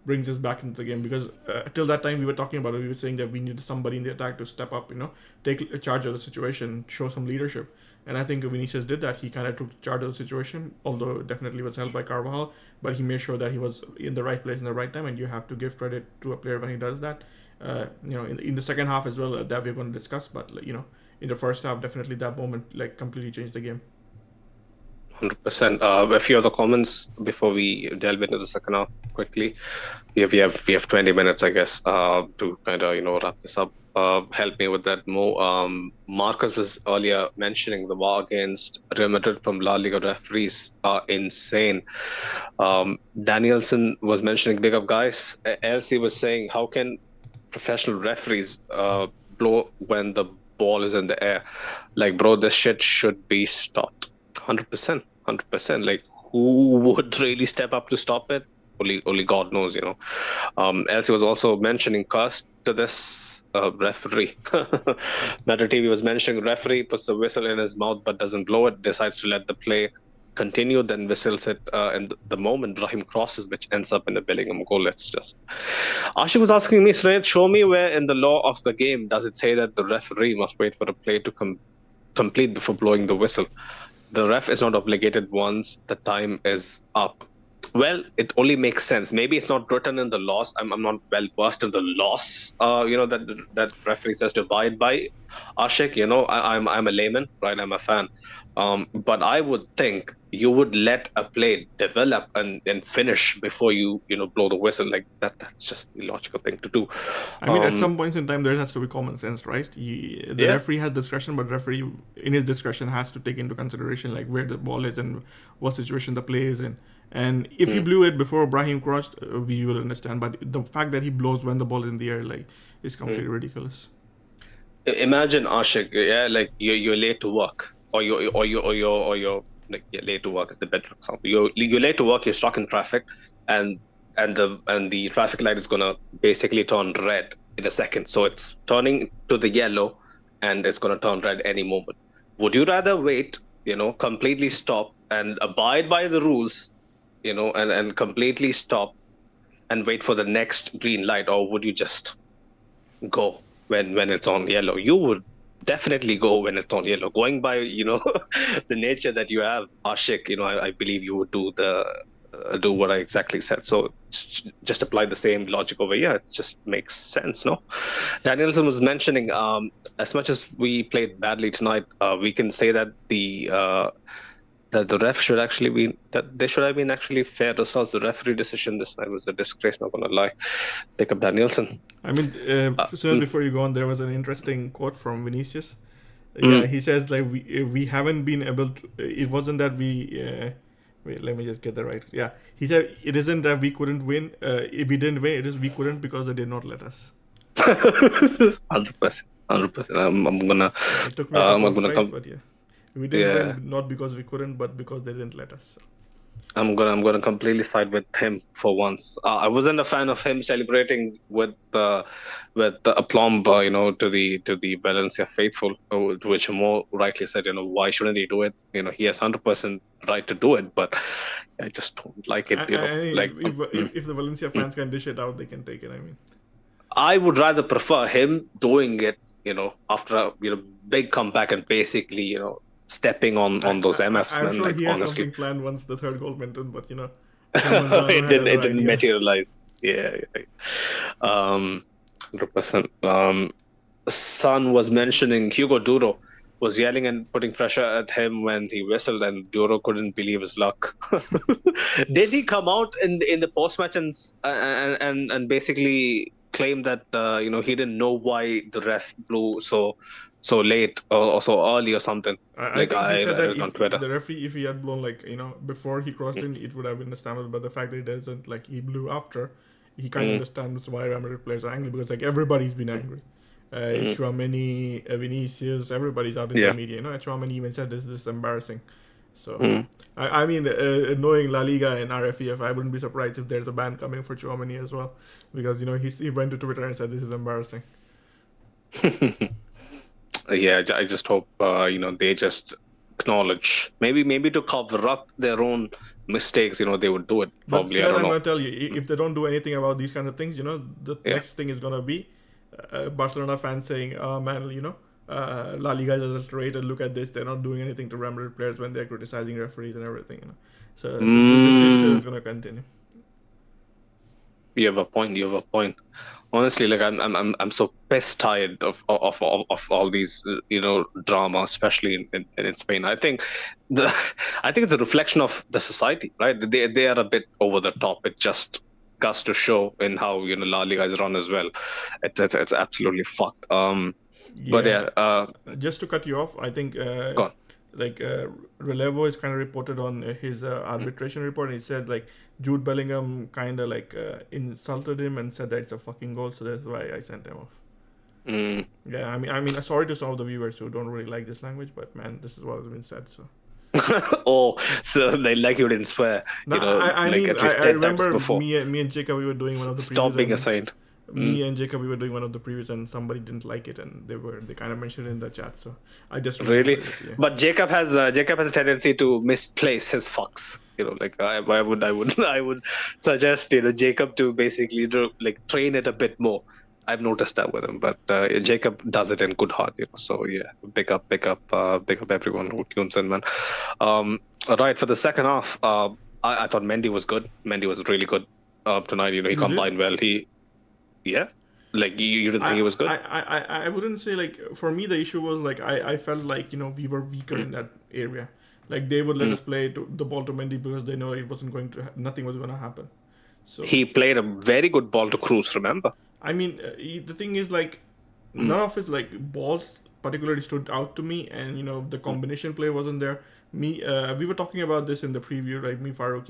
brings us back into the game, because till that time we were talking about it, we were saying that we needed somebody in the attack to step up, take charge of the situation, show some leadership. And I think Vinicius did that. He kind of took charge of the situation, although definitely was helped by Carvajal, but he made sure that he was in the right place in the right time, and you have to give credit to a player when he does that. In the second half as well, that we're going to discuss, but in the first half, definitely that moment like completely changed the game. 100%. A few other comments before we delve into the second half quickly. We have 20 minutes, I guess, to kind of wrap this up. Help me with that more. Marcus was earlier mentioning the war against Real Madrid from La Liga referees are insane. Danielson was mentioning big up guys. Elsie was saying, how can professional referees blow when the ball is in the air? Like, bro, this shit should be stopped. 100%. 100%. Like, who would really step up to stop it? Only God knows, Elsie was also mentioning cursed to this referee. Madrid TV was mentioning referee puts the whistle in his mouth but doesn't blow it, decides to let the play continue, then whistles it and the moment Brahim crosses, which ends up in a Bellingham goal. Let's just. Ashik was asking me, Sreyat, show me where in the law of the game does it say that the referee must wait for a play to complete before blowing the whistle. The ref is not obligated once the time is up. Well, it only makes sense. Maybe it's not written in the laws. I'm not well versed in the laws. That referee says to abide by. Ashik, I'm a layman, right? I'm a fan. But I would think you would let a play develop and finish before you blow the whistle. Like that. That's just the logical thing to do. I mean, at some points in time, there has to be common sense, right? The referee has discretion, but referee, in his discretion, has to take into consideration like where the ball is and what situation the play is in. And if he blew it before Brahim crossed, we will understand. But the fact that he blows when the ball is in the air, like, is completely ridiculous. Imagine Ashik, like you're late to work, or you're like late to work is the better example. You're late to work. You're stuck in traffic, and the traffic light is gonna basically turn red in a second. So it's turning to the yellow, and it's gonna turn red any moment. Would you rather wait, completely stop and abide by the rules, and completely stop and wait for the next green light, or would you just go when it's on yellow? You would definitely go when it's on yellow. Going by, the nature that you have, Ashik, I believe you would do what I exactly said. So just apply the same logic over here. It just makes sense, no? Danielson was mentioning, as much as we played badly tonight, we can say that that the ref should actually be, that there should have been actually fair results. The referee decision this night was a disgrace, not gonna lie. Pick up Danielson. I mean, before you go on, there was an interesting quote from Vinicius. Yeah, he says like we haven't been able to. It wasn't that we. Wait, let me just get that right. Yeah, he said it isn't that we couldn't win. If we didn't win, it is we couldn't because they did not let us. 100%. 100%. I'm gonna. It took me a couple I'm gonna of come. but yeah. We didn't win not because we couldn't, but because they didn't let us. So. I'm gonna completely side with him for once. I wasn't a fan of him celebrating with the aplomb, to the Valencia faithful, which more rightly said, why shouldn't he do it? He has 100% right to do it, but I just don't like it. If the Valencia fans can dish it out, they can take it. I mean, I would rather prefer him doing it, after a big comeback and basically, stepping on those MFs. I'm sure he had honestly, something planned once the third goal went in, but it didn't materialize. Yeah. 100%. Son was mentioning Hugo Duro was yelling and putting pressure at him when he whistled, and Duro couldn't believe his luck. Did he come out in the post match and basically claim that he didn't know why the ref blew so late or so early or something? I think he said that if the referee, if he had blown before he crossed in, it would have been understandable. But the fact that he doesn't, he blew after, he kind of understands why Real Madrid players are angry, because everybody's been angry. Chouameni, Vinicius, everybody's out in the media. Chouameni even said this is embarrassing. So I mean, knowing La Liga and RFEF, I wouldn't be surprised if there's a ban coming for Chouameni as well, because he went to Twitter and said this is embarrassing. Yeah, I just hope they just acknowledge, maybe to cover up their own mistakes, they would do it. Probably, but I'm gonna tell you, if they don't do anything about these kind of things, the next thing is gonna be Barcelona fans saying, "Oh man, La Liga is adulterated. Look at this. They're not doing anything to Real Madrid players when they're criticizing referees and everything." So this issue is gonna continue. You have a point. You have a point. Honestly, like I'm so pissed tired of all these drama, especially in Spain. I think the I think it's a reflection of the society, right? They are a bit over the top. It just goes to show in how La Liga is run as well. It's absolutely fucked. But Yeah. yeah, Just to cut you off, I think go on. like Relevo is kind of reported on his arbitration report. And he said like Jude Bellingham kind of like insulted him and said that it's a fucking goal, so that's why I sent him off. Mm. Yeah, I mean, sorry to some of the viewers who don't really like this language, but man, this is what has been said. So Oh, so they like you didn't swear, no, I like mean, at least I 10 times remember before. me and Jacob we were doing one of the Stop previews, being a and saint. me and Jacob we were doing one of the previews, and somebody didn't like it, and they kind of mentioned it in the chat. So I just Really? remembered it. Yeah. But Jacob has a tendency to misplace his fucks. Like I would suggest Jacob to basically like train it a bit more. I've noticed that with him, but Jacob does it in good heart. So yeah, pick up everyone who tunes in, man. Right, for the second half, I thought Mendy was good. Mendy was really good tonight. He You did? combined well. Yeah, like you didn't think he was good. I wouldn't say like for me the issue was like I felt like we were weaker in that area. Like they would let us play the ball to Mendy because they know it wasn't going to nothing was going to happen. So He played a very good ball to Cruz. Remember? I mean the thing is like none of his like balls particularly stood out to me, and the combination play wasn't there. We were talking about this in the preview, right? Me, Farouk,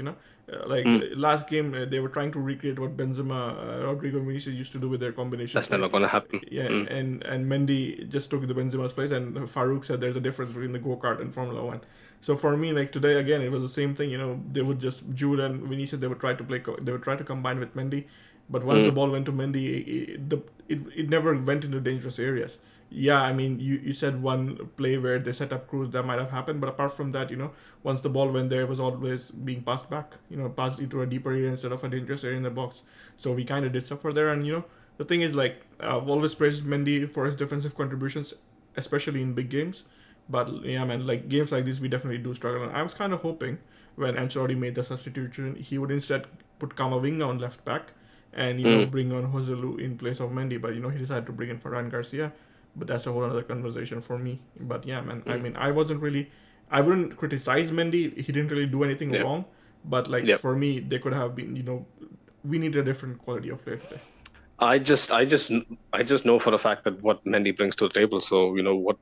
last game they were trying to recreate what Benzema, Rodrigo, and Vinicius used to do with their combination. That's never gonna happen. Yeah, and Mendy just took the Benzema's place, and Farouk said there's a difference between the go-kart and Formula One. So for me, like today again, it was the same thing. They would just Jude and Vinicius, they would try to combine with Mendy, but once the ball went to Mendy, it never went into dangerous areas. Yeah, I mean, you said one play where they set up Cruz that might have happened, but apart from that, once the ball went there, it was always being passed back, passed into a deeper area instead of a dangerous area in the box. So we kind of did suffer there, and the thing is, like, I've always praised Mendy for his defensive contributions, especially in big games. But yeah, man, like games like this, we definitely do struggle. And I was kind of hoping when Ancelotti made the substitution, he would instead put Camavinga on left back and bring on Joselu in place of Mendy. But he decided to bring in Ferran Garcia. But that's a whole other conversation for me. But yeah, man, I mean, I wouldn't criticize Mendy. He didn't really do anything wrong. But like for me, they could have been, we need a different quality of play today. I just know for a fact that what Mendy brings to the table. So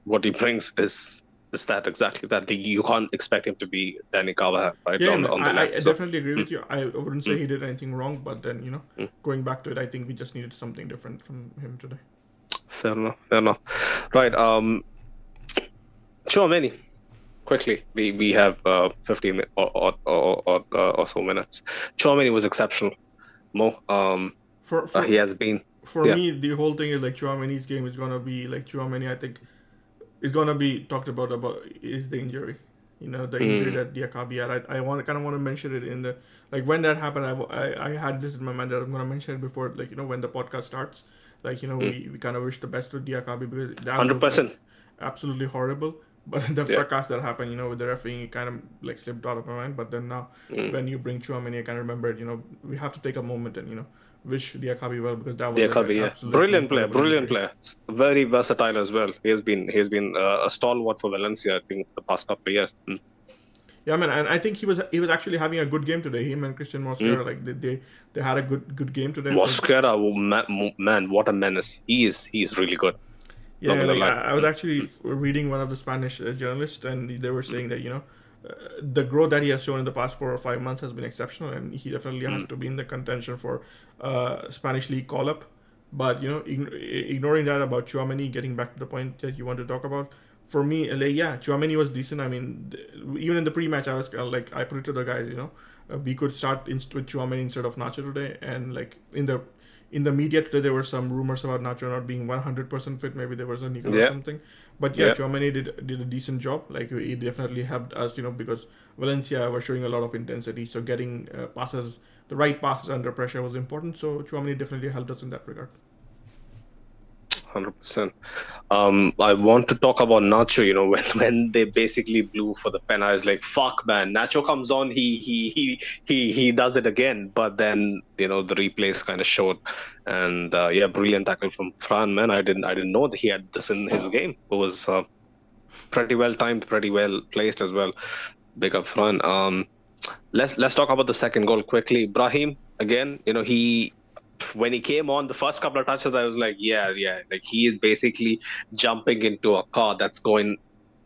what he brings is that exactly that. You can't expect him to be Danny Carvajal, right? Yeah, on the left. I definitely agree with you. I wouldn't say he did anything wrong, but then going back to it, I think we just needed something different from him today. Fair enough. Right. Tchouaméni. Quickly, we have 15 or so minutes. Tchouaméni was exceptional. Mo, he has been. For me, the whole thing is like Tchouaméni's game is gonna be like Tchouaméni. I think is gonna be talked about is the injury. The injury that Diakabi had. I kind of want to mention it in the when that happened. I had this in my mind that I'm gonna mention it before when the podcast starts. We kind of wish the best to Diakabi because that 100%. Absolutely horrible. But the fracas that happened, with the refereeing, it kind of slipped out of my mind. But then now, when you bring Tchouaméni, I kind of remember it. We have to take a moment and wish Diakabi well because that was Diakabi, brilliant player, very versatile as well. He has been a stalwart for Valencia, I think, the past couple of years. Yeah, man, and I think he was actually having a good game today. Him and Christian Mosquera, they had a good game today. Mosquera, man, what a menace! He is really good. Yeah, I was actually reading one of the Spanish journalists, and they were saying that the growth that he has shown in the past 4 or 5 months has been exceptional, and he definitely has to be in the contention for Spanish League call-up. But ignoring that about Tchouaméni, getting back to the point that you want to talk about, for me, Tchouaméni was decent. I mean, even in the pre-match, I was I put it to the guys, we could start with Tchouaméni instead of Nacho today, and in the media today, there were some rumors about Nacho not being 100% fit. Maybe there was a nickel or something. But Tchouaméni did a decent job. He definitely helped us, because Valencia were showing a lot of intensity. So getting the right passes under pressure was important. So Tchouaméni definitely helped us in that regard. 100%. I want to talk about Nacho. When they basically blew for the pen, I was like, "Fuck, man!" Nacho comes on, he does it again. But then the replays kind of showed, and yeah, brilliant tackle from Fran. Man, I didn't know that he had this in his game. It was pretty well timed, pretty well placed as well. Big up Fran. Let's talk about the second goal quickly. Brahim again. He when he came on the first couple of touches, I was like, yeah, like he is basically jumping into a car that's going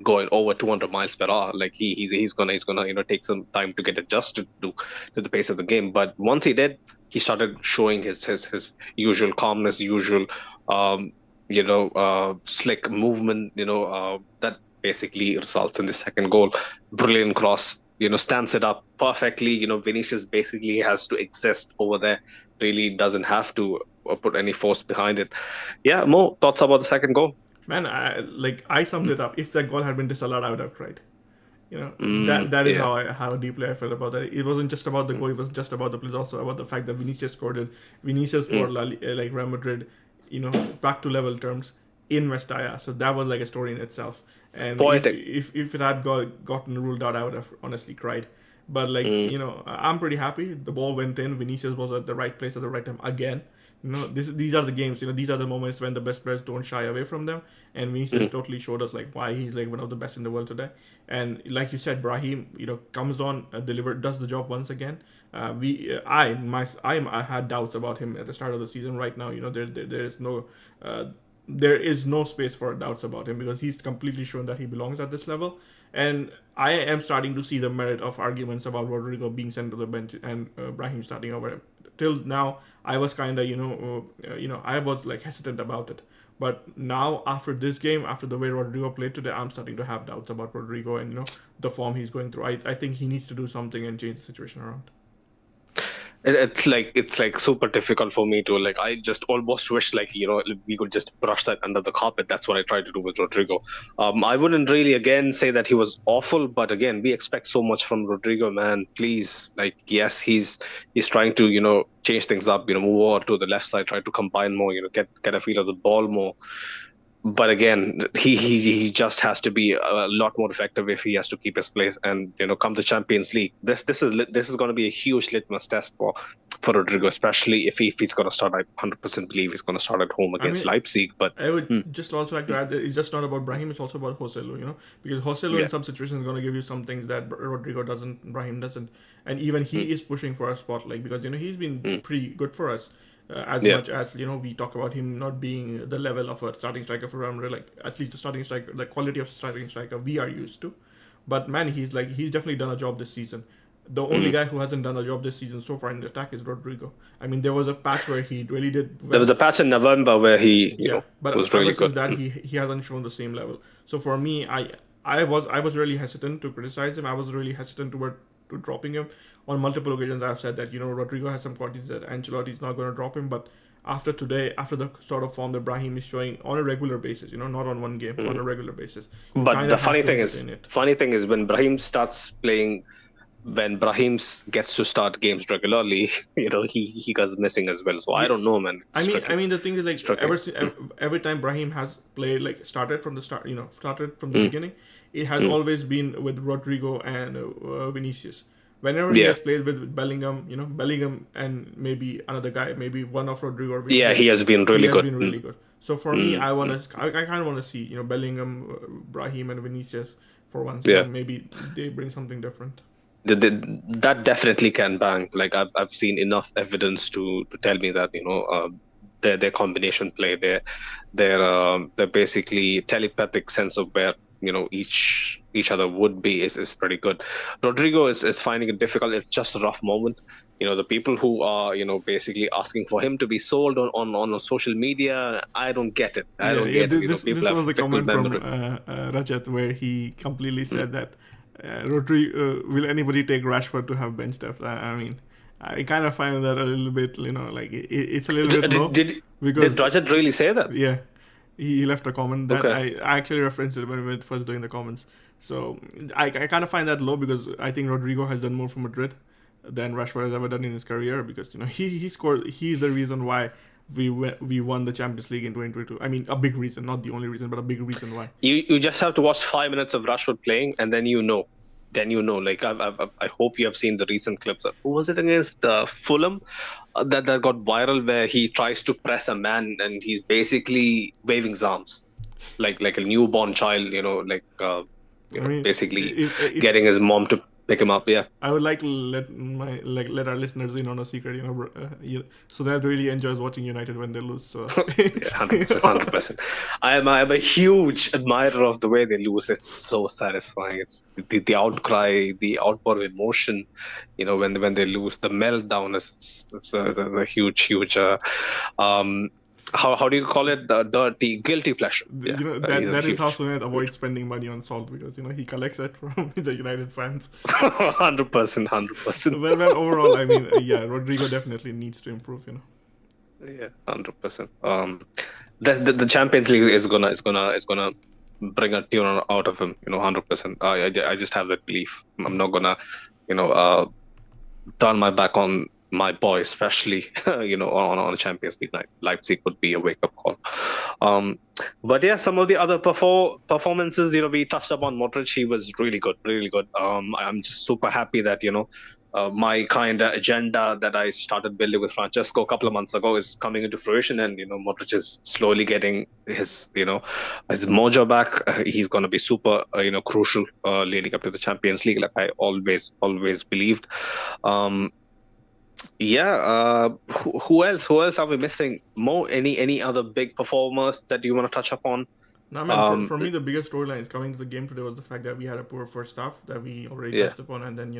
over 200 miles per hour. Like he's gonna take some time to get adjusted to the pace of the game. But once he did, he started showing his usual calmness, usual slick movement. That basically results in the second goal. Brilliant cross. Stands it up perfectly. Vinicius basically has to exist over there. Really doesn't have to put any force behind it. Yeah, Mo, thoughts about the second goal? Man, I summed it up. If that goal had been disallowed, I would have cried. That is Yeah. how deeply I felt about that. It wasn't just about the goal. It wasn't just about the play. It was also about the fact that Vinicius scored it. Vinicius brought like Real Madrid, back to level terms in Mestalla. So that was like a story in itself. And Poetic. if it had gotten ruled out, I would have honestly cried. But I'm pretty happy. The ball went in. Vinicius was at the right place at the right time again. These are the games. These are the moments when the best players don't shy away from them. And Vinicius totally showed us like why he's like one of the best in the world today. And like you said, Brahim, comes on, does the job once again. I had doubts about him at the start of the season. Right now, there is no space for doubts about him because he's completely shown that he belongs at this level. And I am starting to see the merit of arguments about Rodrigo being sent to the bench and Brahim starting over him. Till now, I was kind of I was like hesitant about it. But now after this game, after the way Rodrigo played today, I'm starting to have doubts about Rodrigo and the form he's going through. I think he needs to do something and change the situation around. It's like super difficult for me to like. I just almost wish like we could just brush that under the carpet. That's what I tried to do with Rodrigo. I wouldn't really again say that he was awful, but again we expect so much from Rodrigo, man. Please, like yes, he's trying to change things up. Move over to the left side, try to combine more. Get a feel of the ball more. But again, he just has to be a lot more effective if he has to keep his place. And come the Champions League, this is going to be a huge litmus test for Rodrigo, especially if he's going to start. I 100% believe he's going to start at home against Leipzig. But I would just also like to add that it's just not about Brahim; it's also about Joselu. Because Joselu in some situations is going to give you some things that Rodrigo doesn't, Brahim doesn't, and even he is pushing for a spotlight because he's been pretty good for us. As much as we talk about him not being the level of a starting striker for Real Madrid, like at least the starting striker, the quality of starting striker we are used to. But man, he's definitely done a job this season. The only guy who hasn't done a job this season so far in the attack is Rodrigo. I mean, there was a patch where he really did well. There was a patch in November where he but was really good. That he hasn't shown the same level. So for me, I was really hesitant to criticize him. I was really hesitant to dropping him. On multiple occasions, I've said that Rodrigo has some qualities that Ancelotti is not going to drop him. But after today, after the sort of form that Brahim is showing on a regular basis, not on one game, on a regular basis. But the funny thing is when Brahim starts playing. When Brahim gets to start games regularly, he goes missing as well. So I don't know, man. I mean, the thing is like every time Brahim has played, like started from the start, started from the beginning, it has always been with Rodrigo and Vinicius. Whenever he has played with Bellingham, Bellingham and maybe another guy, maybe one of Rodrigo or Vinicius, he has been really good. So for me, I kind of want to see Bellingham, Brahim, and Vinicius for once. Maybe they bring something different. That definitely can bang. Like I've seen enough evidence to tell me that their combination play, their basically telepathic sense of where each other would be is pretty good. Rodrigo is finding it difficult. It's just a rough moment. The people who are basically asking for him to be sold on social media, I don't get it. I don't get it. This was the comment from Rajat where he completely said that Rodrigo, will anybody take Rashford to have bench depth? I mean, I kind of find that a little bit, like it's a little bit low. Did Rajat really say that? Yeah, he left a comment that I actually referenced it when we were first doing the comments. So I kind of find that low because I think Rodrigo has done more for Madrid than Rashford has ever done in his career because he scored. He's the reason why we won the Champions League in 2022. I mean, a big reason, not the only reason, but a big reason why. You just have to watch 5 minutes of Rashford playing, and then you know. Like I hope you have seen the recent clips. Who was it against Fulham that got viral, where he tries to press a man and he's basically waving his arms like a newborn child. Basically if getting his mom to pick him up. Yeah. I would like to let our listeners in on a secret, so that really enjoys watching United when they lose. So 100%. I am a huge admirer of the way they lose. It's so satisfying. It's the outcry, the outpour of emotion. When they lose, the meltdown is a huge. How do you call it? The dirty, guilty pleasure. Yeah, that is how Sunil avoids spending money on salt, because he collects that from the United fans. 100%. Well, overall, I mean, Rodrigo definitely needs to improve. Yeah, 100%. The Champions League is gonna bring a tune out of him. 100%. I just have that belief. I'm not gonna turn my back on my boy, especially on a Champions League night. Leipzig would be a wake-up call. But yeah, some of the other performances, we touched upon Modric. He was really good. I'm just super happy that my kind of agenda that I started building with Francesco a couple of months ago is coming into fruition, and Modric is slowly getting his his mojo back. He's going to be super crucial leading up to the Champions League, like I always believed. Who else are we missing? Mo, any other big performers that you want to touch upon? No, man, for me, the biggest storyline is coming to the game today was the fact that we had a poor first half that we already touched upon, and then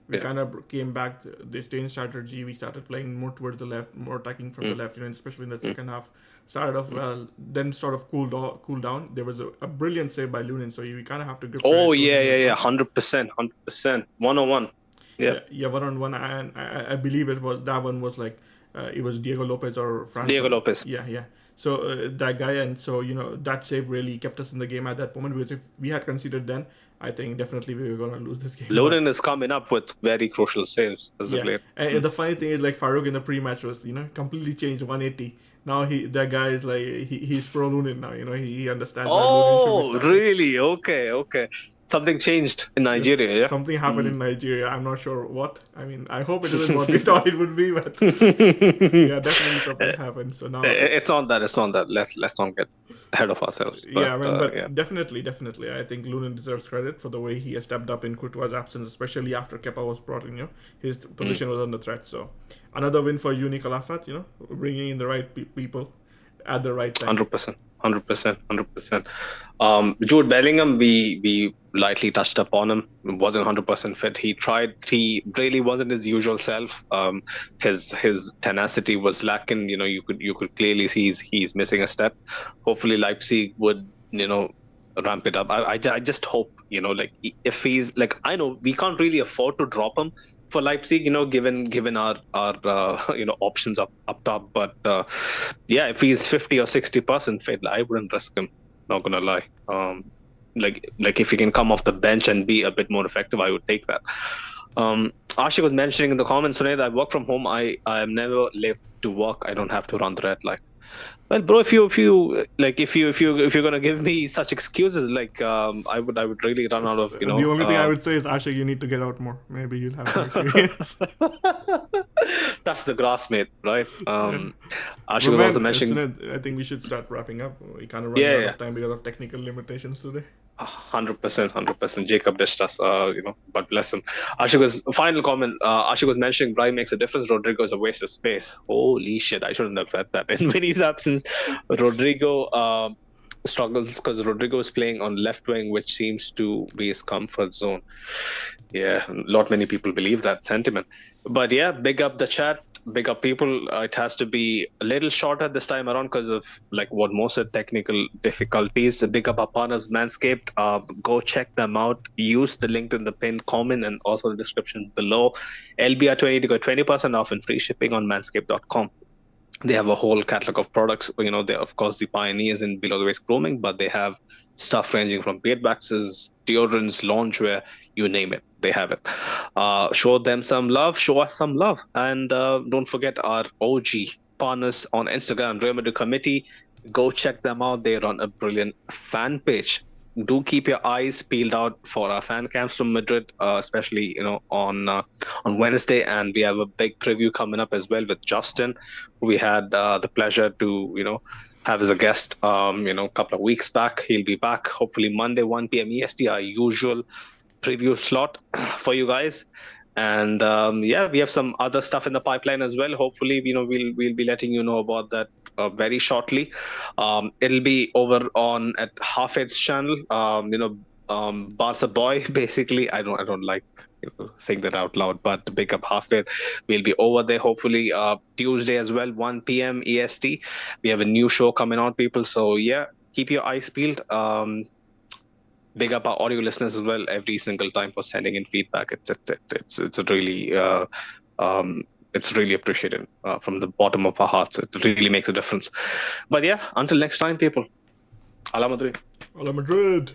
we kind of came back. They changed strategy. We started playing more towards the left, more attacking from the left, especially in the second half. Started off well, then sort of cooled down. There was a brilliant save by Lunin, so we kind of have to give. 100%, 101. Yeah, 1-on-1, and I believe it was like it was Diego Lopez or Franco. Diego Lopez. Yeah. So that guy, and so that save really kept us in the game at that moment, because if we had conceded then, I think definitely we were going to lose this game. Lunin is coming up with very crucial saves as a player. And the funny thing is, like, Farouk in the pre-match was completely changed 180. Now that guy is like he's pro Lunin now. He understands. Oh, really? Okay. Something changed in Nigeria, yeah? Something happened in Nigeria. I'm not sure what. I mean, I hope it isn't what we thought it would be, but yeah, definitely something happened. So now it's not that. Let's not get ahead of ourselves. But, definitely, I think Lunin deserves credit for the way he has stepped up in Courtois' absence, especially after Kepa was brought in. His position was under threat. So another win for Uni Calafat. Bringing in the right people at the right time. 100%. Jude Bellingham, we lightly touched upon him. Wasn't 100% fit. He tried. He really wasn't his usual self. His tenacity was lacking. You could clearly see he's missing a step. Hopefully Leipzig would ramp it up. I just hope if he's like, I know we can't really afford to drop him for Leipzig, given our options up top. But if he's 50 or 60% fit, I wouldn't risk him. Not gonna lie. Like if he can come off the bench and be a bit more effective, I would take that. Ashik was mentioning in the comments today that I work from home. I am never late to work. I don't have to run the red light. Well, bro, if you're gonna give me such excuses, I would really run out of The only thing I would say is, Ashik, you need to get out more. Maybe you'll have some experience. Touch the grass, mate. Right? Ashik was also mentioning. I think we should start wrapping up. We kind of run out of time because of technical limitations today. 100%. Jacob dished us, but bless him. Final comment. Ashik was mentioning Brahim makes a difference. Rodrigo is a waste of space. Holy shit! I shouldn't have read that. In Vinny's absence, Rodrigo struggles because Rodrigo is playing on left wing, which seems to be his comfort zone. Yeah, not many people believe that sentiment. But yeah, big up the chat. Big up people. It has to be a little shorter this time around because of what Mo said, technical difficulties. Big up our partners, Manscaped. Go check them out. Use the link in the pinned comment and also the description below. LBR20 to go 20% off and free shipping on manscaped.com. They have a whole catalog of products. They're of course the pioneers in below the waist grooming, but they have stuff ranging from beard waxes, deodorants, loungewear, you name it. They have it. Show them some love. Show us some love. And don't forget our OG partners on Instagram, Real Madrid Committee. Go check them out. They run a brilliant fan page. Do keep your eyes peeled out for our fan camps from Madrid, especially on Wednesday, and we have a big preview coming up as well with Justin. We had the pleasure to have as a guest a couple of weeks back. He'll be back hopefully Monday 1 p.m. EST, our usual preview slot for you guys. And we have some other stuff in the pipeline as well. Hopefully, we'll be letting you know about that very shortly. It'll be over on at Hafid's channel. Barca boy. Basically, I don't like saying that out loud, but big up Hafid. We'll be over there hopefully Tuesday as well, 1 p.m. EST. We have a new show coming on, people. So yeah, keep your eyes peeled. Big up our audio listeners as well every single time for sending in feedback. It's a really it's really appreciated from the bottom of our hearts. It really makes a difference. But yeah, until next time, people. Ala Madrid. Ala Madrid.